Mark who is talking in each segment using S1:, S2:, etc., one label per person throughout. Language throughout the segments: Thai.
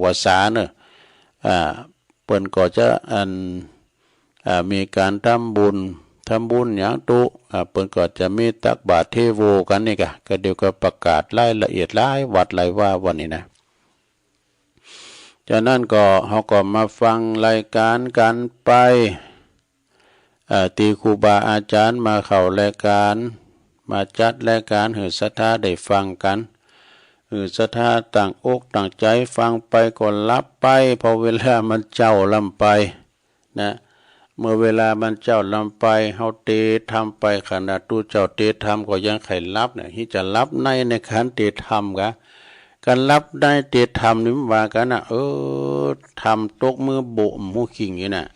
S1: วาสาเนอะเปิ้นก็จะมีการทำบุญอย่างตุเปิ้นก็จะมีตักบาตรเทโวกันนี่ก็เดี๋ยวก็ประกาศรายละเอียดหลายวัดหลายว่าวันนี้นะจากนั้นก็เฮาก็มาฟังรายการกันไปตีครูบาอาจารย์มาเข้ารายการมาจัดรายการให้ศรัทธาได้ฟังกันศรัทธาต่างอกต่างใจฟังไปก็รับไปพอเวลามันเจ้าลำไปนะเมื่อเวลามันเจ้าลำไปเฮาเตทำไปขณะตู้เจ้าเตทำก็ยังไขรับเนี่ยที่จะรับในขันเตทำกะการรับได้เตทำนี่ว่ากันนะทำตกมือโบมหูขิงนี่นะ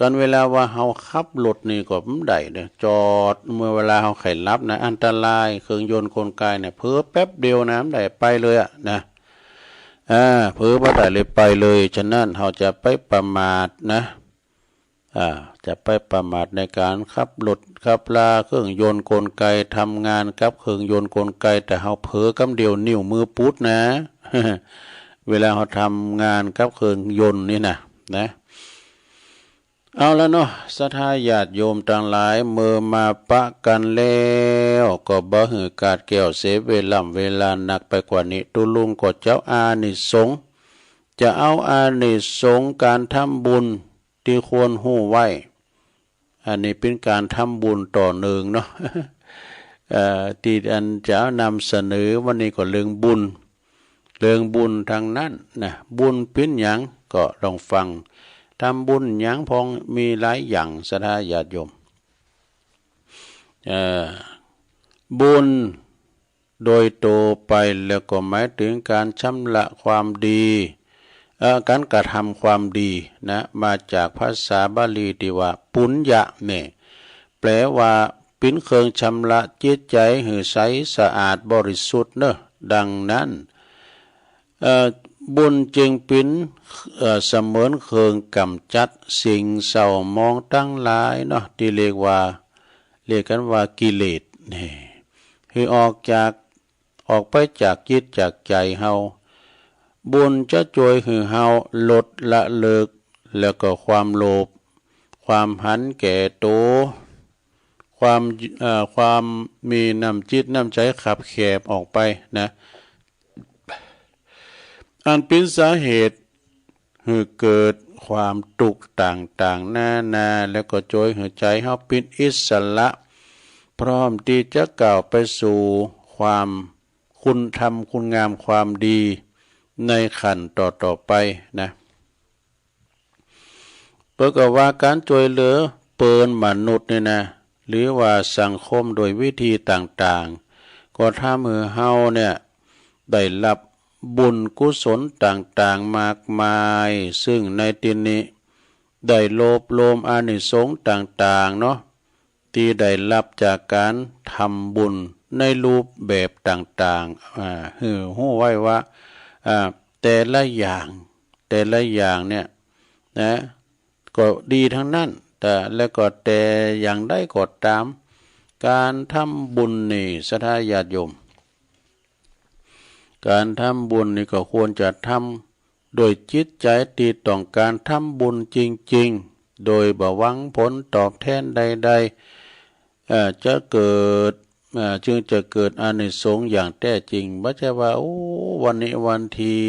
S1: กันเวลาว่าเฮาขับรถนี่ก็มันได้เด้อจอดเมื่อเวลาเฮาไขรับนะอันตรายเครื่องยนต์กลไกเนี่ยเผลอแป๊บเดียวนะมันได้ไปเลยนะเผลอบ่ได้เลยไปเลยฉะนั้นเฮาจะไปประมาทนะจะไปประมาทในการขับรถขับลาเครื่องยนต์กลไกทำงานกับเครื่องยนต์กลไกแต่เฮาเผลอกำเดียวนิ้วมือปุ๊ดนะ เวลาเฮาทำงานกับเครื่องยนต์นี่นะเอาแล้วเนาะศรัทธาญาติโยมทั้งหลายเมื่อมาปะกันแล้วก็บ่หือกาดแก้วเสเวลาหนักไปกว่านี้ตุลุงก็เจ้าอานิสงส์จะเอาอานิสงส์การทำบุญที่ควรหู้ไว้อันนี้เป็นการทำบุญต่อเนื่องเนาะที่อันจะนำเสนอวันนี้ก็เรื่องบุญทางนั้นนะบุญเป็นหยังก็ลองฟังทำบุญหยังพองมีหลายอย่างศรัทธาญาติโยมบุญโดยโตไปแล้วก็หมายถึงการชำระความดีการกระทำความดีนะมาจากภาษาบาลีที่ว่าปุญญะเนี่ยแปลว่าเป็นเครื่องชำระจิตใจให้ใสสะอาดบริสุทธิ์เนอะดังนั้นบุญจึงเป็นเสมือนเครื่องกำจัดสิ่งเศร้ามองตั้งหลายเนาะที่เรียกกันว่ากิเลสนี่คือออกไปจากจิตจากใจเฮาบุญจะช่วยให้เฮาลดละเลิกแล้วก็ความโลภความหันแก่โตความมีน้ำจิตน้ำใจขับแคบออกไปนะอันเป็นสาเหตุให้เกิดความทุกข์ต่างๆนาแล้วก็ช่วยให้ใจเฮาเป็นอิสระพร้อมที่จะก้าวไปสู่ความคุณธรรมคุณงามความดีในขันต่อไปนะเพื่อว่าการช่วยเหลือเปินมนุษย์เนี่ยนะหรือว่าสังคมโดยวิธีต่างๆก็ถ้ามือเฮาเนี่ยได้รับบุญกุศลต่างๆมากมายซึ่งในที่นี้ได้โลภโลมอานิสงส์ต่างๆเนาะที่ได้รับจากการทำบุญในรูปแบบต่างๆหู้ไว้ว่าแต่ละอย่างเนี่ยนะก็ดีทั้งนั้นแต่แล้วก็แต่อย่างใดก็ตามการทำบุญนี่ศรัทธาญาติโยมการทำบุญนี่ก็ควรจะทำโดยจิตใจที่ต้องการทำบุญจริงๆโดยบ่หวังผลตอบแทนใดๆจะเกิดจึงจะเกิดอานิสงส์อย่างแท้จริงไม่ใช่ว่าวันนี้วันที่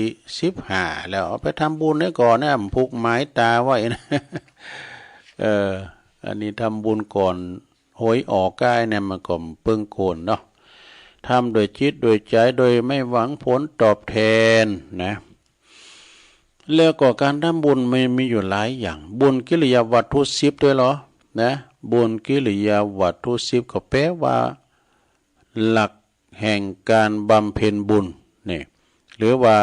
S1: 15แล้วเอาไปทำบุญให้ก่อนนะผูกไม้ตาไว้นะอันนี้ทำบุญก่อนหวยออกใกล้เนี่ยมันก็เพิ่งโกนเนาะทำโดยจิตโดยใจโดยไม่หวังผลตอบแทนนะแล้วก็การทำบุญมันมีอยู่หลายอย่างบุญกิริยาวัตถุ10ด้วยเหรอนะบุญกิริยาวัตถุ10ก็แปลว่าหลักแห่งการบำเพ็ญบุญนี่หรือว่า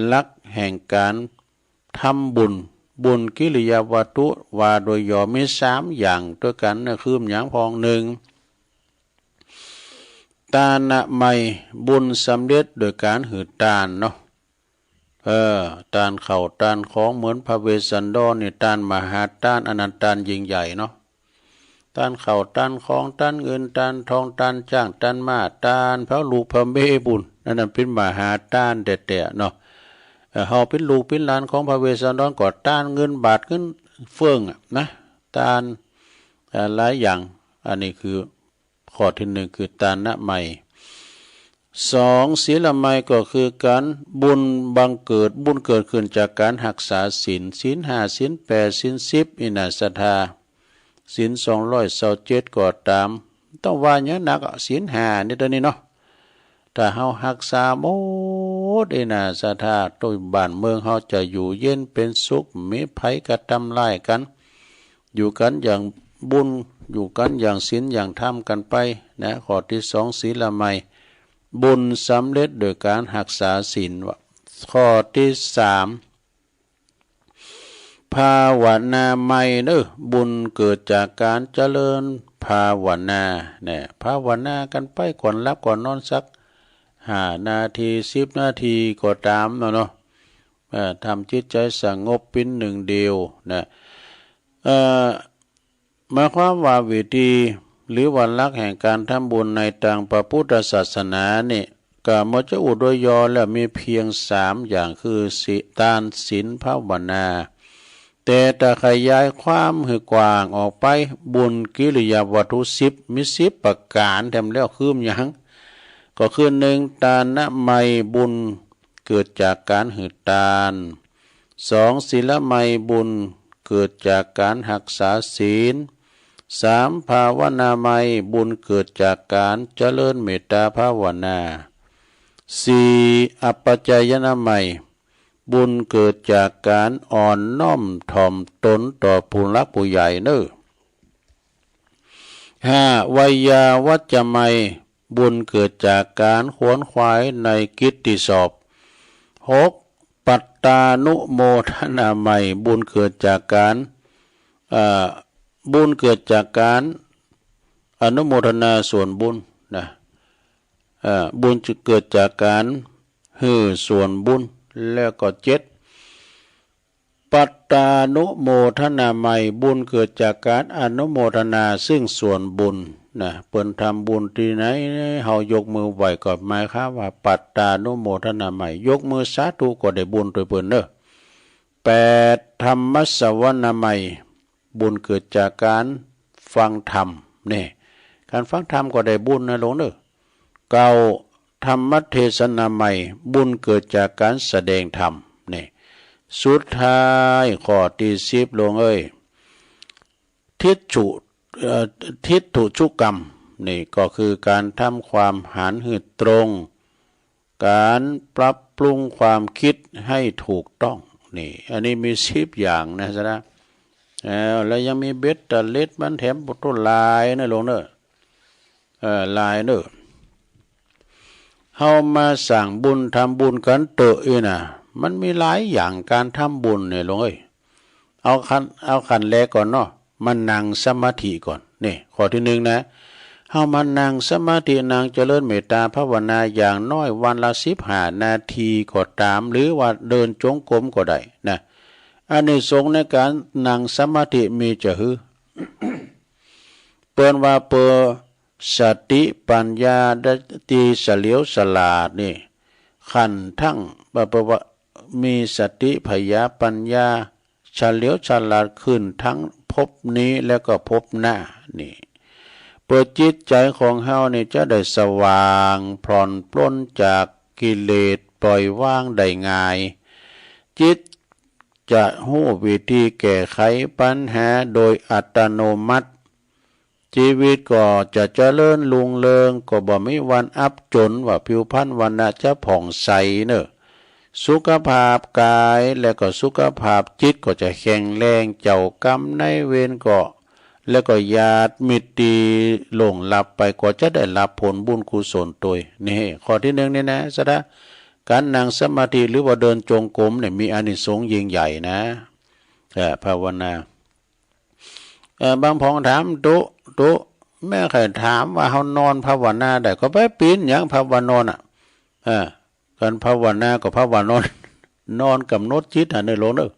S1: หลักแห่งการทำบุญกิริยาวัตถุว่าโดยย่อมี3อย่างด้วยกันนะคืออย่างพอง1ตานะไมบุญสำเร็จโดยการหือทานเนาะทานข้าวทานของเหมือนพระเวสสันดรนี่ทานมหาทานอนันตทานยิ่งใหญ่เนาะทานข้าวทานของทานเงินทานทองทานจ้างทานมาทานพระลูกพระเมบุญนั่นเป็นมหาทานแต่เนาะ เฮาเป็นลูกเป็นหลานของพระเวสสันดรก็ต้านเงินบาทเงินเฟื่องนะต้านหลายอย่างอันนี้คือข้อที่หนึ่งคือทานะใหม่สองศีลใหม่ก็คือการบุญบังเกิดบุญเกิดขึ้นจากการรักษาศีลศีลห้าศีลแปดศีลสิบอินาศรัทธาศีล227ก็ตามต้องว่าอย่างนักศีลห้านี่ตัวนี้เนาะถ้าเฮารักษาหมดอินาศรัทธาโดยบ้านเมืองเฮาจะอยู่เย็นเป็นสุขมีภัยกระทำลายกันอยู่กันอย่างบุญอยู่กันอย่างศีลอย่างธรรมกันไปนะข้อที่สองศีลใหม่บุญสำเร็จโดยการรักษาศีลข้อที่สามภาวนาใหม่เด้อบุญเกิดจากการเจริญภาวนาเนี่ยภาวนากันไปก่อนรับก่อนนอนสัก5 นาที10 นาทีก็ตามเนาะทำจิตใจสงบเป็นหนึ่งเดียวนะหมายความว่าวิธีหรือวันลักษณ์แห่งการทำบุญในทางพระพุทธศาสนานี่ก็มันจะอุดโดยย่อแล้วมีเพียง3อย่างคือทานศีลภาวนาแต่ถ้าขยายความให้กว้างออกไปบุญกิริยาวัตถุ10มี10ประการแถมแล้วคือหยังก็คือ1ทานะใหม่บุญเกิดจากการให้ทาน2ศีลใหม่บุญเกิดจากการรักษาศีล3ภาวนาใหม่บุญเกิดจากการเจริญเมตตาภาวนา4อัปปัจจายนะใหม่บุญเกิดจากการอ่อนน้อมถ่อมตนต่อผู้รักผู้ใหญ่เน้อ5วิยาวัจจะใหม่บุญเกิดจากการขวนขวายในกิตติสอบ6ปัตตานุโมทนาใหม่บุญเกิดจากการบุญเกิดจากการอนุโมทนาส่วนบุญนะบุญจะเกิดจากการฮือส่วนบุญแล้วก็7ปัตตานุโมทนาใหม่บุญเกิดจากการอนุโมทนาซึ่งส่วนบุญนะเปิ้นทำบุญที่ไหนเฮายกมือไหวก็หมายความว่าปัตตานุโมทนาใหม่ยกมือสาธุก็ได้บุญโดยเปิ้นเด้อ8ธรรมสวนาใหม่บุญเกิดจากการฟังธรรมนี่การฟังธรรมก็ได้บุญนะหลวงเด้อ9ธรรมเทศนาใหม่บุญเกิดจากการแสดงธรรมนี่สุดท้ายข้อที่10หลวงเอ้ยทิฏฐุชุกรรมนี่ก็คือการทำความหารหืดตรงการปรับปรุงความคิดให้ถูกต้องนี่อันนี้มี10อย่างนะซะนะแล้วยังมีเบ็ดตะเล็ดมันแถมบทลายนะหลวงเด้อลายเด้อเฮามาสั่งบุญทำบุญกันเตอะอีน่ะมันมีหลายอย่างการทำบุญเนี่ยหลวงเอ้ยเอาขั้นแรกก่อนเนาะมันนั่งสมาธิก่อนนี่ข้อที่1นะเฮามานั่งสมาธินั่งเจริญเมตตาภาวนาอย่างน้อยวันละ15 นาทีก็ตามหรือว่าเดินจงกรมก็ได้นะอานิสงส์ในการนั่งสมาธิมีจะหือ เปิ้นว่าเปอสติปัญญาดติเฉลียวฉลาดนี่ขันทั้งว่ามีสติพยาปัญญาเฉลียวฉลาดขึ้นทั้งภพนี้แล้วก็ภพหน้านี่เปิดจิตใจของเฮานี่จะได้สว่างผ่อนปลนจากกิเลสปล่อยวางได้ง่ายจิตจะหู้วิธีแก้ไขปัญหาโดยอัตโนมัติชีวิตก็จะเจริญรุ่งเรืองก็บ่มีวันอับจนว่าผิวพรรณวันน่ะจะผ่องใสเนอะสุขภาพกายและก็สุขภาพจิตก็จะแข็งแรงเจ้ากรรมในเวรก็แล้วก็ญาติมิตรดีหลงหลับไปก็จะได้รับผลบุญกุศลตัวนี่ข้อที่1นี่นะซะนะการนั่งสมาธิหรือว่าเดินจงกรมเนี่ยมีอานิสงส์ยิ่งใหญ่นะภาวนาบางพองถามตุแม่เคยถามว่าเฮานอนภาวนาได้ก็ไปปีนหยังภาวนอนการภาวนาก็ภาวนอนนอนกำหนดจิตในโลกเด้อ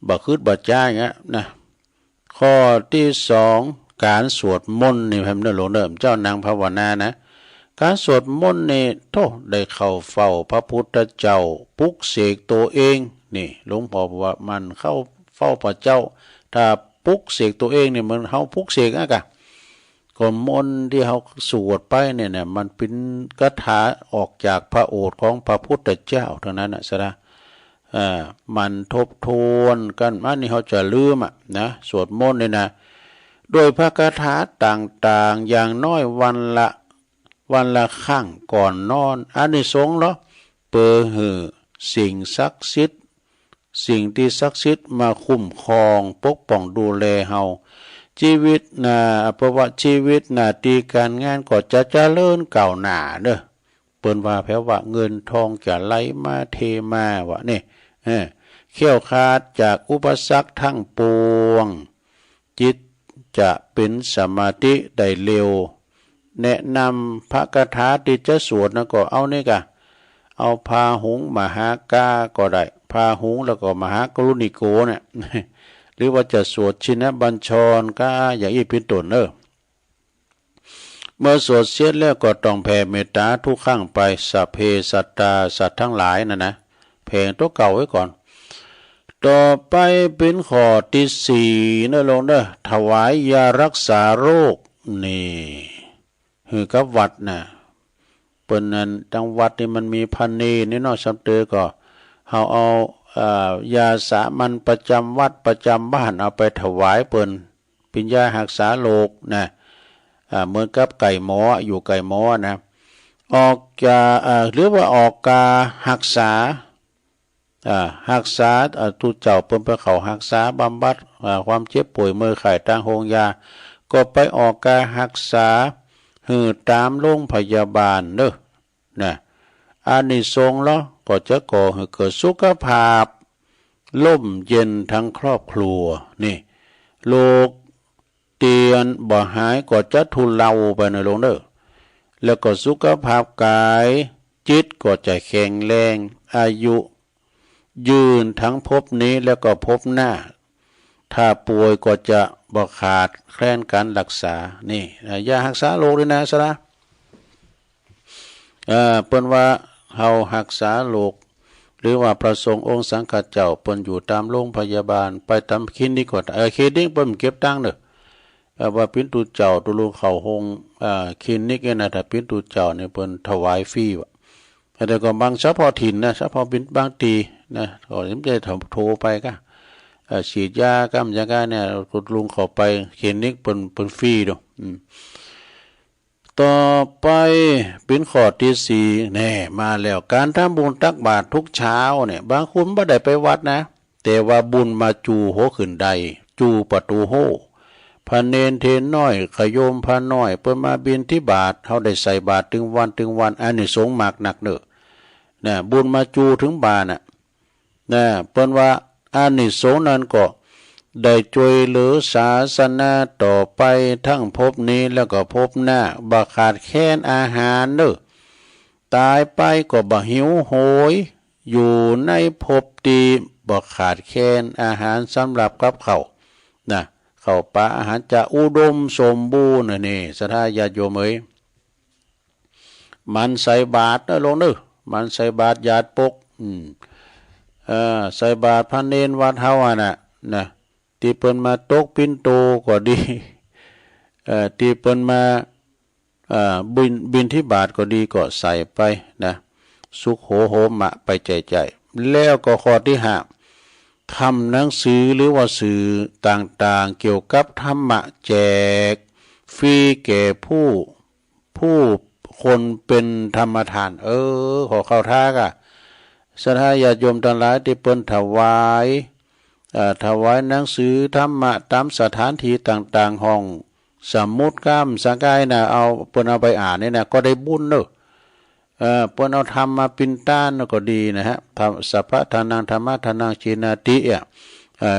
S1: บ่คิดบ่จ้าอย่างเงี้ยนะข้อที่2การสวดมนต์นี่เพิ่นเด้อโลกเด้อเจ้านางภาวนานะ การสวดมนต์นี่โธ่ได้เข้าเฝ้าพระพุทธเจ้าปลุกเสกตัวเองนี่หลวงพ่อบอกว่ามันเข้าเฝ้าพระเจ้าถ้าปลุกเสกตัวเองเนี่ยมันเฮาปลุกเสกอะกะก็มนต์ที่เฮาสวดไปเนี่ยมันเป็นคาถาออกจากพระโอษฐ์ของพระพุทธเจ้าเท่านั้นน่ะซะนะมันทบทวนกันอันนี้เขาจะลืมนะสวดมนต์เนี่ยนะโดยพระคาถาต่างๆอย่างน้อยวันละครั้งก่อนนอนอานิสงส์เหรอเปิดหือสิ่งศักดิ์สิทธิ์สิ่งที่ศักดิ์สิทธิ์มาคุ้มครองปกป้องดูแลเฮาชีวิตประวัติชีวิตตีการงานก็จะเจริญก้าวหน้าเด้อเปิ้นว่าแปลว่าเงินทองจะไหลมาเทมาวะนี่เขี้ยวคาดจากอุปสรรคทั้งปวงจิตจะเป็นสมาธิได้เร็วแนะนำพระคาถาที่จะสวดนะก็เอานี่กะเอาพาหุงมหากาก็ได้พาหุงแล้วก็มหากรุณิโกเนี่ยหรือว่าจะสวดชินบัญชรก็อย่างอีเป็นต้นเมื่อสวดเสร็จแล้วก็ต้องแผ่เมตตาทุกครั้งไปสัพเพสัตตาสัตว์ทั้งหลายนะแผ่ตัวเก่าไว้ก่อนต่อไปเป็นข้อที่สี่นะลงถวายยารักษาโรคนี่คือกับวัดเปิ้นนั้นจังวัดนี่มันมีพันนีนี่เนาะสำเตอก็เอายาสามัญประจำวัดประจำบ้านเอาไปถวายเปิ้นเป็นยารักษาโรคเหมือนกับไก่หมออยู่ไก่หมอนะออกยาหรือว่าออกการักษาทุเจ้าเปิ้นไปเข้ารักษาบำบัดความเจ็บป่วยมือไข้ทางโรงยาก็ไปออกการักษาหือตามโรงพยาบาลเด้ออานิสงส์แล้วก็จะก่อให้เกิดสุขภาพล่มเย็นทั้งครอบครัวนี่โรคเตียนบ่หายก็จะทุเลาไปในลงแล้วก็สุขภาพกายจิตก็จะแข็งแรงอายุยืนทั้งภพนี้แล้วก็ภพหน้าถ้าป่วยก็จะบ่ขาดแคลนการรักษานี่ยารักษาโรคด้วยนะสระเปิ้นว่าเฮารักษาโรคหรือว่าพระสงฆ์องค์สังฆเจ้าเปิ้นอยู่ตามโรงพยาบาลไปตามคลินิกก็คลินิกเปิ้นเก็บตังค์เด้อว่าปินตุเจ้าตุลูเข้าห้องคลินิกเนี่ยถ้าปินตุเจ้าเนี่ยเปิ้นถวายฟรีว่ะแต่ก็บางเฉพาะถิ่นเฉพาะบางทีก็สิได้โทรไปก็ฉีดยากำยากาเนี่ยตุลุงเข้าไปคลินิกเปิ้นฟรีดอกต่อไปเป็นข้อที่สี่แน่มาแล้วการทำบุญตักบาตรทุกเช้าเนี่ยบางคนบ่ได้ไปวัดนะแต่ว่าบุญมาจูโหขึ้นใดจูประตูโหพระเนนเทนน้อยขโยมพระน้อยเปิ้นมาบิณฑบาตเฮาได้ใส่บาตรถึงวันอานิสงส์มากหนักเด้อบุญมาจูถึงบาตรเปิ้นว่าอานิสงส์นั้นก็ได้ช่วยเหลือศาสนาต่อไปทั้งภพนี้แล้วก็ภพหน้าบ่ขาดแคลนอาหารตายไปก็บ่หิวโหยอยู่ในภพดีบ่ขาดแคลนอาหารสำหรับกับเขาข้าวปลาอาหารจะอุดมสมบูรณ์นี่ศรัทธาญาติโยมมันใส่บาตรลงมันใส่บาตรญาติปกใส่บาตรพระเนรวัดเฮาที่เปิ้นมาตกปิ่นโตก็ดีที่เปิ้นมาบิณฑบาตก็ดีก็ใส่ไปสุขโหมะไปใจแล้วก็ข้อที่ห้าทำหนังสือหรือว่าสื่อต่างๆเกี่ยวกับธรรมะแจกฟรีแก่ผู้คนเป็นธรรมทานขอเข้าท่ากะศรัทธาญาติโยมทั้งหลายที่เปิ้นถวายหนังสือธรรมะตามสถานที่ต่างๆห้องสมุดก้ามสังกายเอาเปิ้นเอาไปอ่านนี่ก็ได้บุญเเปิ้นเอาธรรมมาปินต้านก็ดีฮะสัพพะทานังธรรมะทานังชินาติ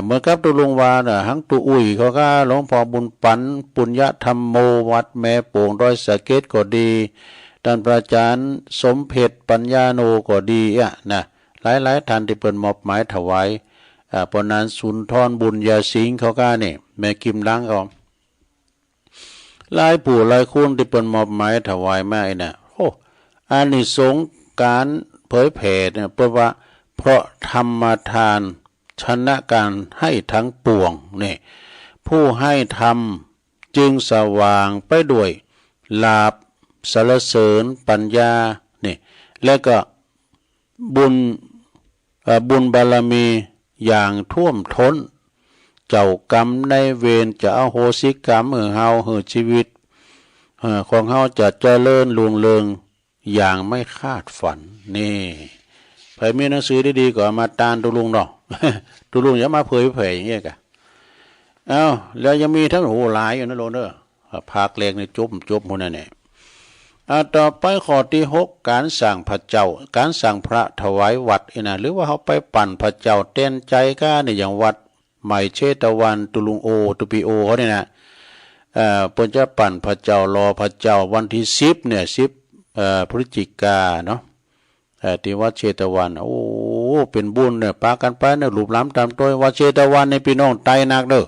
S1: เหมือนกับตุลุงวาหังตุอุ้ยเขาก็หลวงพ่อบุญปันปุญญธรรมโมวัดแม่โป่งร้อยสะเก็ดก็ดีท่านพระอาจารย์สมเพชรปัญญาโนก็ดีหลายท่านที่เปิ้นมอบหมายถวายปนนั้นสุนทรบุญญาสิงเขาก็นี่แม่กิมล้างเอาหลายผู้หลายคุณที่เปิ้นมอบหมายถวายมาข อานิสงส์การเผยแผ่เนี่ยเพราะว่าเพราะธรรมทานชนะการให้ทั้งปวงนี่ผู้ให้ธรรมจึงสว่างไปด้วยลาภสรรเสริญปัญญานี่และก็บุญบารมีอย่างท่วมท้นเจ้ากรรมในเวรจะอโหสิกรรมเฮาชีวิตของเฮาจะเจริญรุ่งเรืองอย่างไม่คาดฝันนี่ใครมีหนังสือดีๆก็มาตานตุลุงเนาะ ตุลุงอย่ามาเผยแผ่อย่างเงี้ยกะแล้วยังมีทั้งหลายอยู่นะโลเนอร์ภาคแรกนี่จบหมดนั่นแหละต่อไปข้อที่6การสร้างพระเจ้าการสร้างพระถวายวัดนะหรือว่าเขาไปปั่นพระเจ้าเต้นใจก้าเนี่ยอย่างวัดใหม่เชตวันตุลุงโอตุปีโอเขาเนี่ยนะเพิ่นจะปั่นพระเจ้ารอพระเจ้าวันที่10เนี่ย10พฤศจิกาเนาะที่วัดเชตวันโอ้เป็นบุญเนี่ยปากันไปเนี่ยรูปล้ำตามตัววัดเชตวันในพี่น้องไตนักเด้อ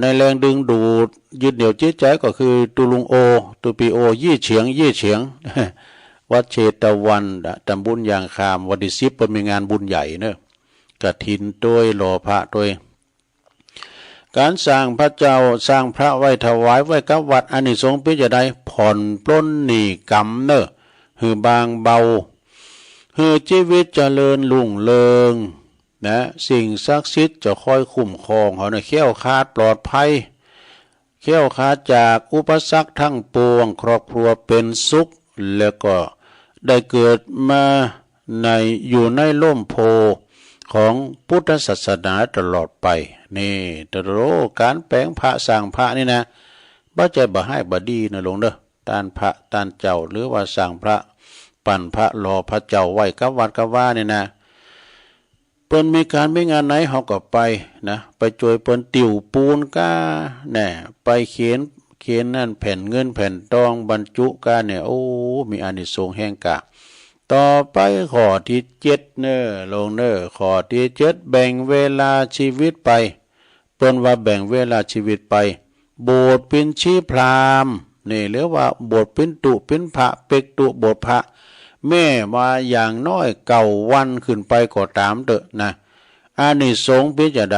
S1: ในแรงดึงดูดยึดเหนี่ยวจิตใจก็คือตุลุงโอตุปีโอยี่เฉียง วัดเชตวันตำบลยางคามวันที่10เพิ่นมีงานบุญใหญ่เนอะกฐินด้วยหล่อพระด้วยการสร้างพระเจ้าสร้างพระไว้ถวายไว้กับวัดอานิสงส์เพื่อจะได้ผ่อนปลนหนี้กรรมเนอะคือบางเบาคือชีวิตเจริญรุ่งเรืองนะสิ่งศักดิ์สิทธิ์จะคอยคุ้มครองเขาเนี่ยแค้วคลาดปลอดภัยแค้วคลาดจากอุปสรรคทั้งปวงครอบครัวเป็นสุขแล้วก็ได้เกิดมาอยู่ในร่มโพของพุทธศาสนาตลอดไปนี่ตโรการแปลงพระสร้างพระนี่นะบ่ใจบ่ให้บ่ดีนะลงเด้อตานพระตานเจ้าหรือว่าสร้างพระปั่นพระรอพระเจ้าไว้กับวัดกับว่านี่นะเปิ้นมีการไม่งานไหนเฮาก็ไปนะไปช่วยเปิ้นติวปูนก้าแน่ไปเขียนนั่นแผ่นเงินแผ่นทองบรรจุก้าเนี่ยโอ้มีอานิสงส์แห่งกะต่อไปข้อที่7เน้อลงเน้อข้อที่7แบ่งเวลาชีวิตไปเปิ้นว่าแบ่งเวลาชีวิตไปโบสถ์เป็นชีพราหมณ์นี่หรือว่าโบสถ์เป็นตุเป็นพระเป็กตุโบสถ์พระแม่ว่าอย่างน้อย9 วันขึ้นไปก็ตามเถอะนะอานิสงส์เป็นจะไ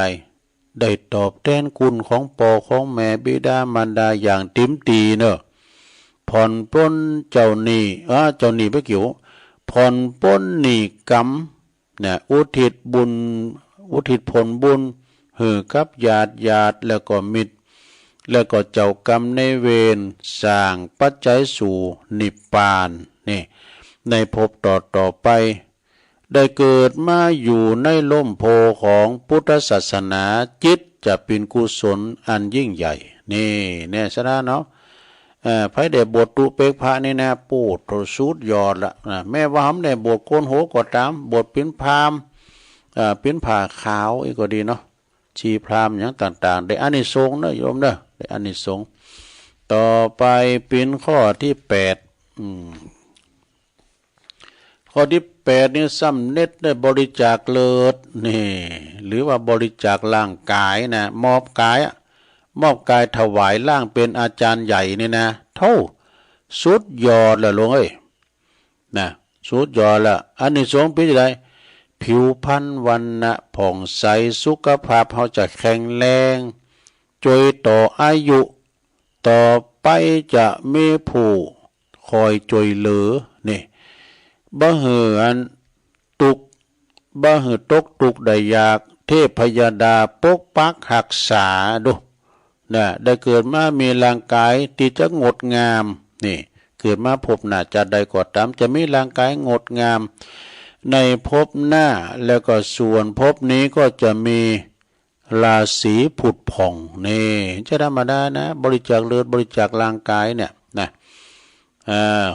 S1: ด้ตอบแทนคุณของพ่อของแม่บิดามารดาอย่างเต็มที่เนอะผ่อนปลนเจ้าหนี้ไปเกี่ยวผ่อนปลนหนี้กรรมเนี่ยอุทิศผลบุญให้กับญาติแล้วก็มิตรแล้วก็เจ้ากรรมในเวรสร้างปัจจัยสู่นิพพานนี่ในภพต่อไปได้เกิดมาอยู่ในร่มโพของพุทธศาสนาจิตจะเป็นกุศลอันยิ่งใหญ่นี่แน่ซะนะเนาะไผได้บทตุเปกพระนี่นะปูดโตสุดยอดละแม้ว่าหำได้บทโกนโหก็ตามบทเป็นพราหมณ์เป็นผ้าขาวอีกก็ดีเนาะชีพราหมณ์อย่างต่างๆได้อานิสงส์เนอะโยมเนอะได้อานิสงส์ต่อไปเป็นข้อที่8ข้อที่8นี่สำเร็จได้บริจาคเลิศนี่หรือว่าบริจาคร่างกายนะมอบกายถวายร่างเป็นอาจารย์ใหญ่นี่นะเท่าสุดยอดละลงนะสุดยอดละอานิสงส์เป็นจังได๋ผิวพรรณวรรณะผ่องใสสุขภาพเขาจะแข็งแรงช่วยต่ออายุต่อไปจะมีผู้คอยช่วยเหลือนี่บ่หืออันบ่หือตกทุกข์ได้ยากเทพยดาปกปักรักษาดูนะได้เกิดมามีร่างกายที่จะงดงามนี่เกิดมาพบหน้าจะใดก็ตามจะมีร่างกายงดงามในภพหน้าแล้วก็ส่วนภพนี้ก็จะมีราศีผุดผ่องนี่จะธรรมดานะบริจาคเลือดบริจาคร่างกายเนี่ยนะ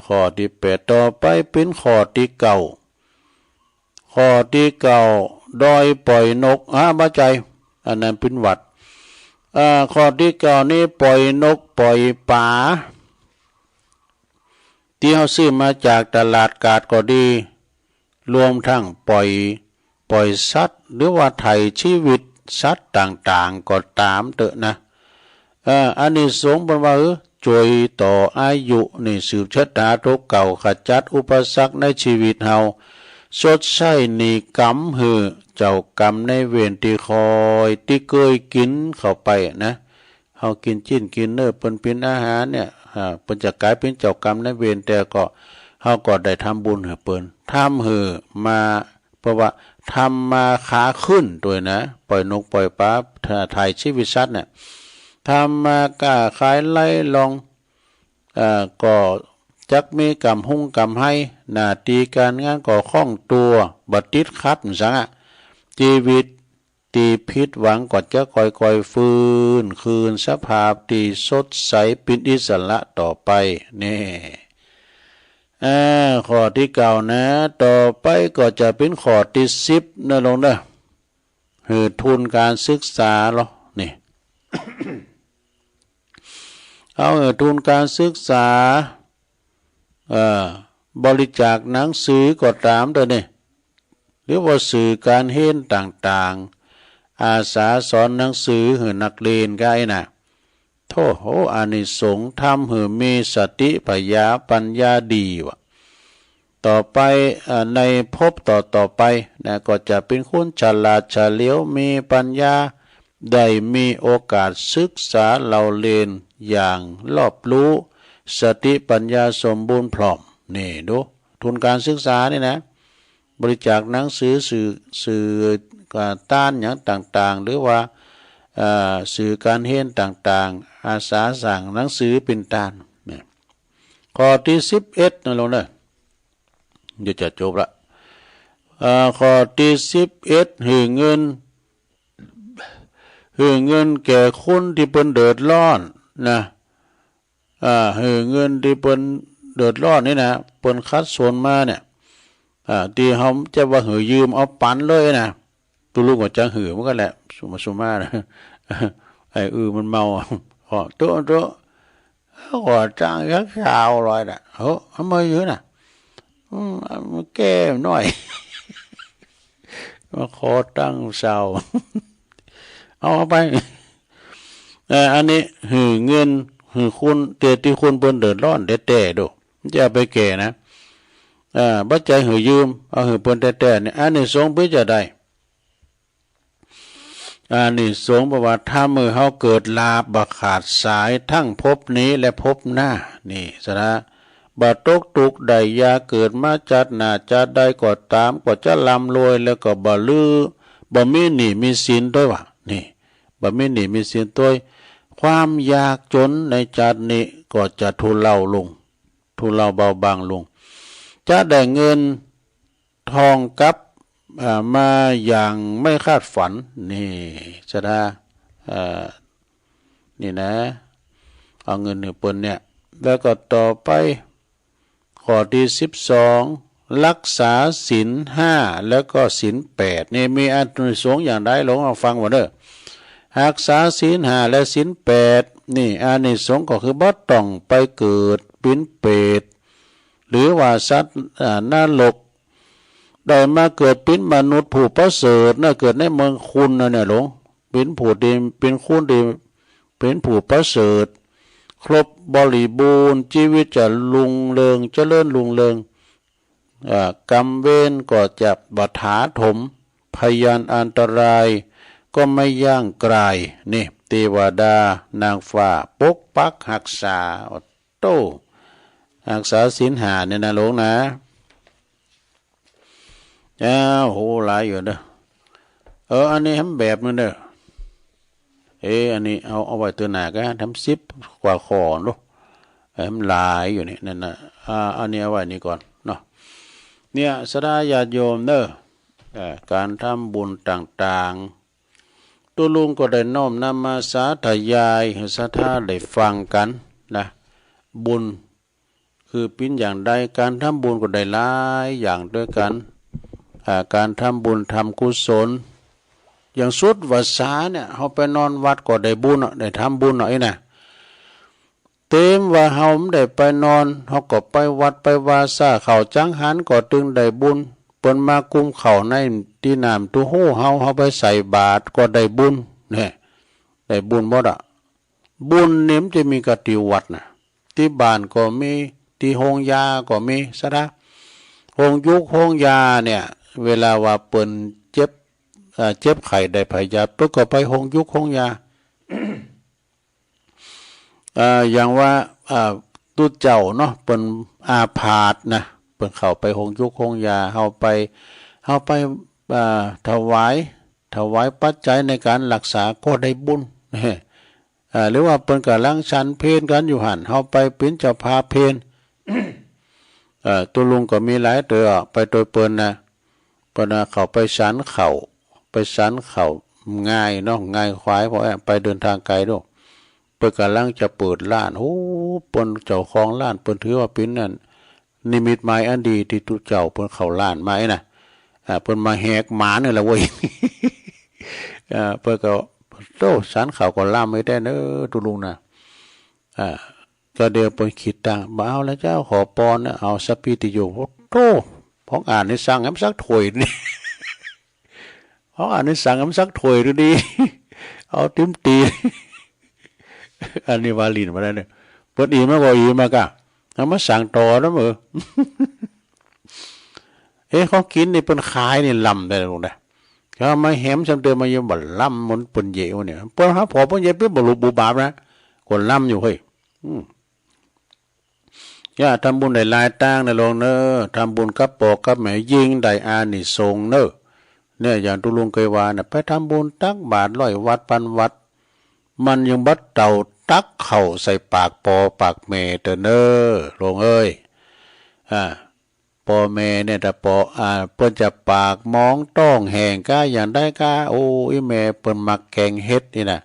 S1: ข้อที่8ต่อไปเป็นข้อที่9ดอยปล่อยนกบ่ใจอันนั้นเป็นวัดข้อที่9นี้ปล่อยนกปล่อยป่าที่เขาซื้อมาจากตลาดกาดก็ดีรวมทั้งปล่อยสัตว์หรือว่าไถ่ชีวิตสัตว์ต่างๆก็ตามเถอะนะอันนี้สงฆ์เป็นว่า จวยต่ออายุนี่สืบชะตาทุกเก่าขจัดอุปสรรคในชีวิตเฮาชดใช้หนี้กรรมหือเจ้ากรรมในเวรที่คอยที่เคยกินเข้าไปนะเฮากินจิ้นกินเนื้อเป็นอาหารเนี่ยเปิ้นจะกลายเป็นเจ้ากรรมในเวรแต่ก็เฮาก็ได้ทำบุญให้เปิ้นทำหือมาเพราะว่าทำมาขาขึ้นด้วยนะปล่อยนกปล่อยปลาถ่ายชีวิตสัตว์เนี่ยทำมากล้าขายไล่ลองก็จักมีกรรมหุ่งกรรมให้หน้าที่การงานก็คล่องตัวบัดติดขัดสังชีวิตตีพิษหวังก็จะค่อยๆฟื้นคืนสภาพตีสดใสเป็นอิสระต่อไปนี่ข้อที่เก่านะต่อไปก็จะเป็นข้อที่10นะลงนะคือทุนการศึกษาหรอนี่ เอาทุนการศึกษาบริจาคหนังสือก็ตามเด้อนี่หรือว่าสื่อการเห็นต่างๆอาสาสอนหนังสือให้นักเรียนก็ไอ้น่ะโธ่โหอานิสงส์ทำให้มีสติปัญญาดีวะต่อไปในภพต่อไปนะก็จะเป็นคนฉลาดเฉลียวมีปัญญาได้มีโอกาสศึกษาเราเรียนอย่างรอบรู้สติปัญญาสมบูรณ์พร้อมนี่ดูทุนการศึกษานี่นะบริจาคหนังสือสื่อต้านอย่างต่างๆหรือว่าสื่อการเห็นต่างๆอาสาสั่งหนังสือเป็นต้านเนี่ยข้อที่11นั่นลงเลยเดี๋ยวจะจบละข้อที่11ให้เงินแก่คนที่เป็นเดือดร้อนนะให้เงินที่เป็นเดือดร้อนนี่นะเป็นคัดส่วนมาเนี่ยที่เขาจะว่าหือยืมเอาปันเลยนะตัวลูกก็จะหือมันก็แหละสุมานะไอ้มันเมาขอโต๊ะขอจ้างยักษ์ชาวลอยน่ะเฮ้ยทำไมยืนน่ะมันแก้หน่อยมาขอตั้งเสาเอาไปอันนี้หือเงินหือคุณเตที่คุณบนเดือดร้อนแต่ดูจะไปแก่นะบัจจัยหือยืมเอาหือเปิ้นแต่เนี่ยอันนี้สงฆ์เพื่อจะได้อันนี้สงฆ์บอกว่าถ้ามือเฮาเกิดลาบขาดสายทั้งภพนี้และภพหน้านี่สนะบาตกตุกใดยาเกิดมาจัดหน้าจัดใดก็ตามก็จะลำรวยแล้วก็บ่ลือบ่มีหนี้มีสินด้วยวะนี่บ่มีหนี้มีสินด้วยความยากจนในจัดนี้ก็จะทุเลาลงทุเลาเบาบางลงจะได้เงินทองกับมาอย่างไม่คาดฝันนี่จะได้นี่นะเอาเงินหนึ่งปนเนี่ยแล้วก็ต่อไปข้อที่12รักษาศีล5แล้วก็ศีล8นี่มีอานิสงส์อย่างใดลองเอาฟังว่าเด้อรักษาศีล5และศีล8นี่อานิสงส์ก็คือบ่ต้องไปเกิดเป็นเปรตหรือว่าสัตว์นรกได้มาเกิดเป็นมนุษย์ผู้ประเสริฐนะเกิดในเมืองคุณนะเนี่ยหลงเป็นผู้ดีเป็นคุณดีเป็นผู้ประเสริฐครบบริบูรณ์ชีวิตจะลุงเรืองเจริญลุงเรืองกรรมเวรก็จะบัถาถมพยานอันตรายก็ไม่ย่างไกลนี่เทวดานางฟ้าปกปักรักษาโตรักษาศีล5เนี่ยนะหลวงนะโหหลายอยู่เด้ออันนี้ทำแบบนึงเด้ออันนี้เอาไว้ตัวหน้าก็ทำ10กว่าข้อเนาะมันหลายอยู่นี่นั่นน่ะอันนี้เอาไว้นี่ก่อนเนาะเนี่ยสดาญาติโยมเด้อการทำบุญต่างๆตัวลุงก็ได้น้อมนำมาสาธยายให้ศรัทธาได้ฟังกันนะบุญคือเป็นอย่างใดการทำบุญก็ได้หลายอย่างด้วยกันการทำบุญทำกุศลอย่างสุดวัดสาเนี่ยเขาไปนอนวัดก็ได้บุญได้ทำบุญหน่อยนะเต็มว่าเขาไม่ได้ไปนอนเขาก็ไปวัดไปวาซาเขาจังหันก็ตึงได้บุญเปิ้นมากุมเขาในที่น้ำตู้หู้เขาไปใส่บาตรก็ได้บุญเนี่ยได้บุญหมดบุญเนี่ยมันจะมีกติวัดนะ ที่บ้านก็มีที่โรงยาก็มีซะนะโรงยุกโรงยาเนี่ยเวลาว่าเปิ้นเจ็บไข้ได้พยาเปิ้นก็ไปโรงยุกโรงยา อย่างว่าตู้เจ้าเนาะเปิ้นอาพาธนะเปิ้นเข้าไปโรงยุกโรงยาเฮาไปถวายปัจจัยในการรักษาก็ได้บุญ หรือว่าเปิ้นกำลังฉันเพลกันอยู่หั่นเฮาไปเป็นเจ้าภาพเพล ตัวลุงก็มีหลายเตือไปโดยเปิ้นนะเปิ้นเขาไปฉันเขาง่ายเนาะง่ายควายเพราะไปเดินทางไกลด้วยเปิ้นกำลังจะเปิดร้านโอ้เปิ้นเจ้าของร้านเปิ้นถือว่าเป็นนั่นนิมิตหมายอันดีที่ตุเจ้าเปิ้นเข้าร้านมาน่ะเปิ้นมาแหกหมานี่แหละเว้ย เปิ้นก็โตฉันเขาก็ล่ามไม่ได้เด้อตุลุงนะก็เดี๋ยวเปิ้นคิดตังบ่เอาแล้วเจ้าขอปอนเอาสัพพิติโยโตพองอ่านให้สั่งให้สักถ้วยนี่ พองอ่านให้สั่งให้สักถ้วยดูดี เอาติ้มตี อันนี้วาลินมาแล้วเนี่ยเปิ้นอีมาบ่อีมากะเอามาสั่งต่อแล้วมื้อ เขากินนี่เปิ้นขายนี่ลำได้ลุงนะเขามาแหมจำเดิมมาอยู่บ่ลำมันเปิ้นเยวเนี่ยเปิ้นหาพอเปิ้นเยเปิ้นบ่รู้บุบาปนะคนลำอยู่เฮ้ยอย่าทำบุญได้หลายต่างนะลงเนอทำบุญกับปอกกับแม่ยิ่งได้อานิสงส์เนอเนี่ยอย่างตุลุงเคยว่าน่ะไปทำบุญตักบาตร100 วัดพันวัดมันยังบัดเต่าตักเข้าใส่ปากปอปากแม่เด้อเนอลงเอ้ยปอแม่เนี่ยถ้าปอเปิ้นจะปากมองต้องแห่งก้าอย่างได้ก้าโอ้ยแม่เปิ้นมักแกงเฮ็ดนี่น่ะ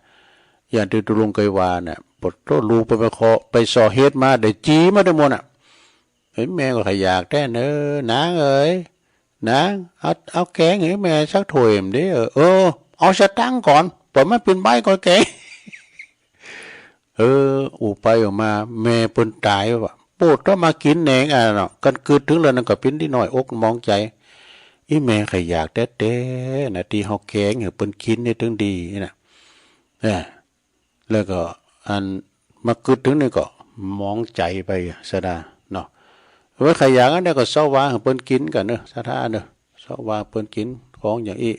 S1: อย่างที่ตุลุงเคยว่าน่ะปดโตลูกไปขอไปซอเฮ็ดมาได้จีมาได้หมดน่ะเห็นแม่ก็ขอยากแท้เนอนางเอ้ยนางเอาแกงให้แม่สักถ้วยมดิเอาสตังค์ก่อนปล่อยมันเป็นใบก่อนแกง อูไปออกมาแม่เปิ้นตายว่ะปวดต้องมากินแหนงเนาะกันคืดถึงแล้วนั่นก็เป็นที่น้อยอกมองใจอีแม่ขอยากแท้ๆนะที่เฮาแกงให้เปิ้นกินนี่ถึงดีน่ะแล้วก็อันมาคืดถึงนี่ก็มองใจไปซะดาเนาะว่าขอยากอันนี้ก็เซาว่าให้เปิ้นกินกันเด้อสาธาเด้อเซาว่าเปิ้นกินของอย่างอี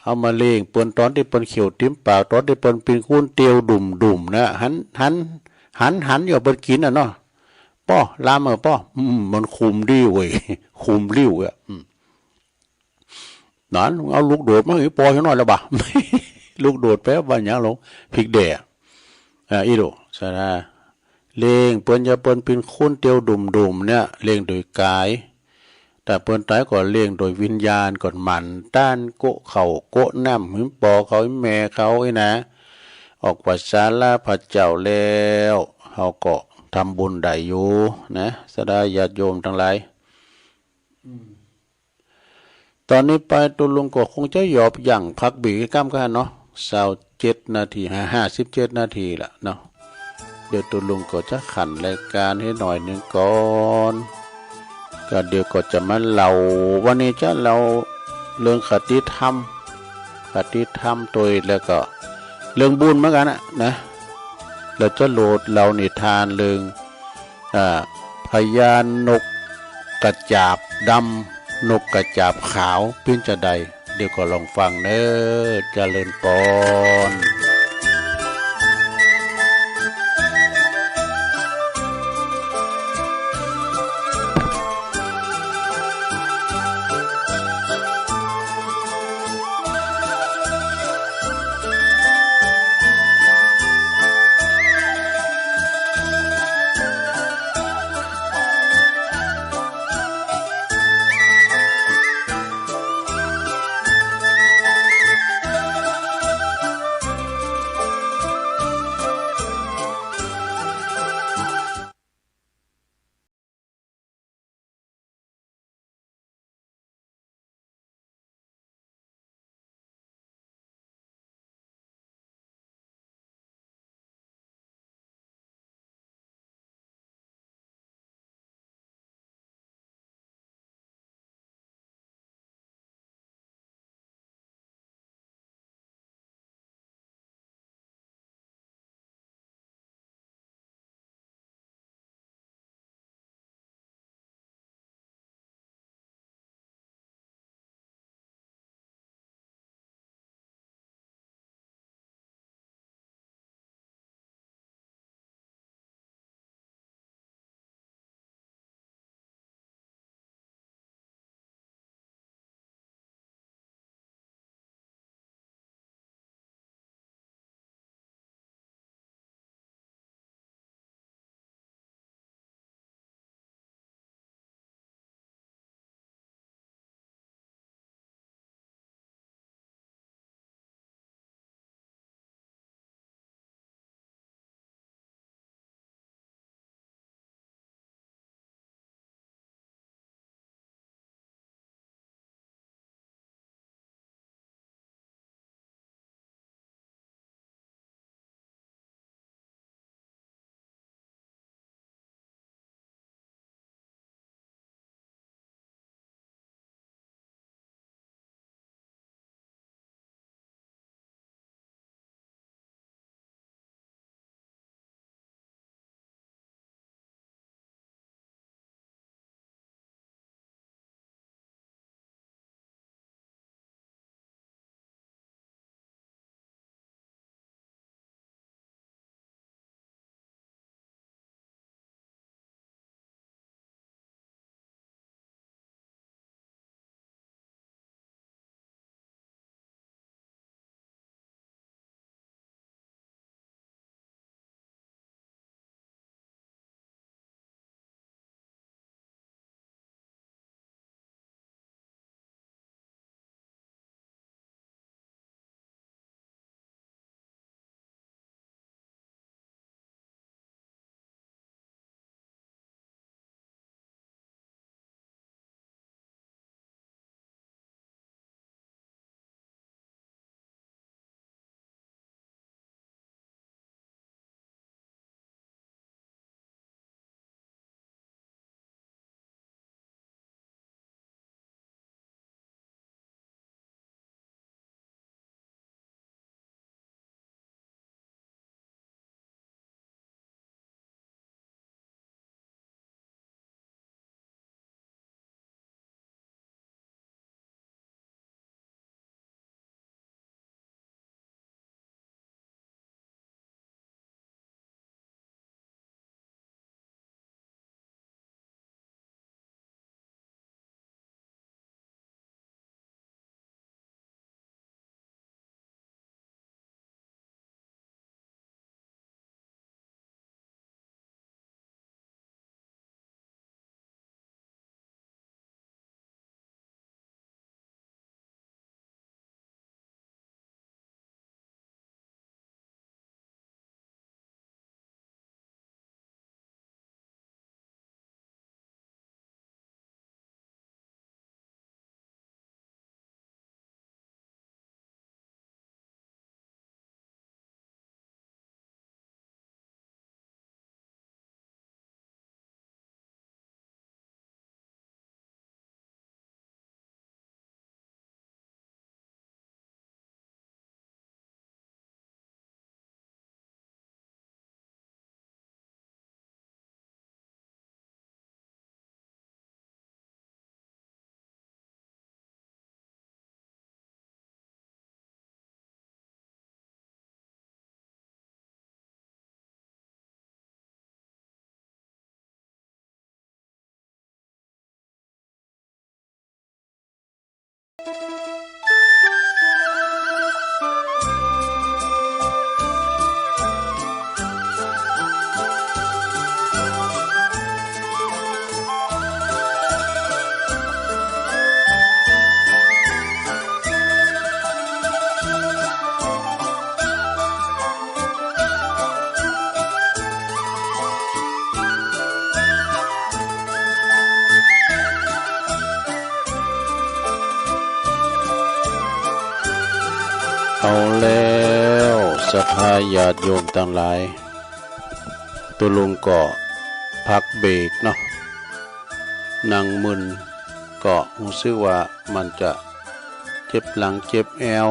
S1: เอามาเลี้ยงเปิ้นตอนที่เปิ้นเขียวติ้มปากตอนที่เปิ้นเป็นคูนเตียวดุ่มๆนะหันอยู่เปิ้นกินเนาะป้อลามป้อมันคุมดีเว้ยคุมริ้วนั่นเอาลูกโดดมาให้ปอให้หน่อยละบ่ ลูกโดดไปว่าหยังลงพริกแดงอีโดซะนะเลี้ยงเปิ้นจะเปิ้นเป็นคูนเตียวดุ่มๆเนี่ยเลี้ยงโดยกายแต่เปิ้นตายก็เลี้ยงโดยวิญญาณก่อนหมันต้านโกะเข่าโกะน้ำหืมปอเขาแม่เขานะออกปัสสาลาพระเจ้าแล้วเฮาก็ทำบุญได้อยู่นะสดาญาติโยมทั้งหลายตอนนี้ไปตุลุงก็คงจะหยอบอย่างพักบีก้ามกันเนาะ27 นาที57 นาทีละเนาะเดี๋ยวตุลุงก็จะขันรายการให้หน่อยนึงก่อนก็เดี๋ยวก็จะมาเล่าวันนี้จะเล่าเรื่องคติธรรมตัวแล้วก็เรื่องบุญเหมือนกันนะเราจะโหลดเล่านิทานเรื่องพญานกกระจาบดำนกกระจาบขาวเป็นจะใดเดี๋ยวก็ลองฟังเนอเจริญพร เอาแล้วศรัทธาญาติโยมทั้งหลายตัวลุงก็พักเบรกเนาะนั่งมึนก็รู้สึกว่ามันจะเจ็บหลังเจ็บแอว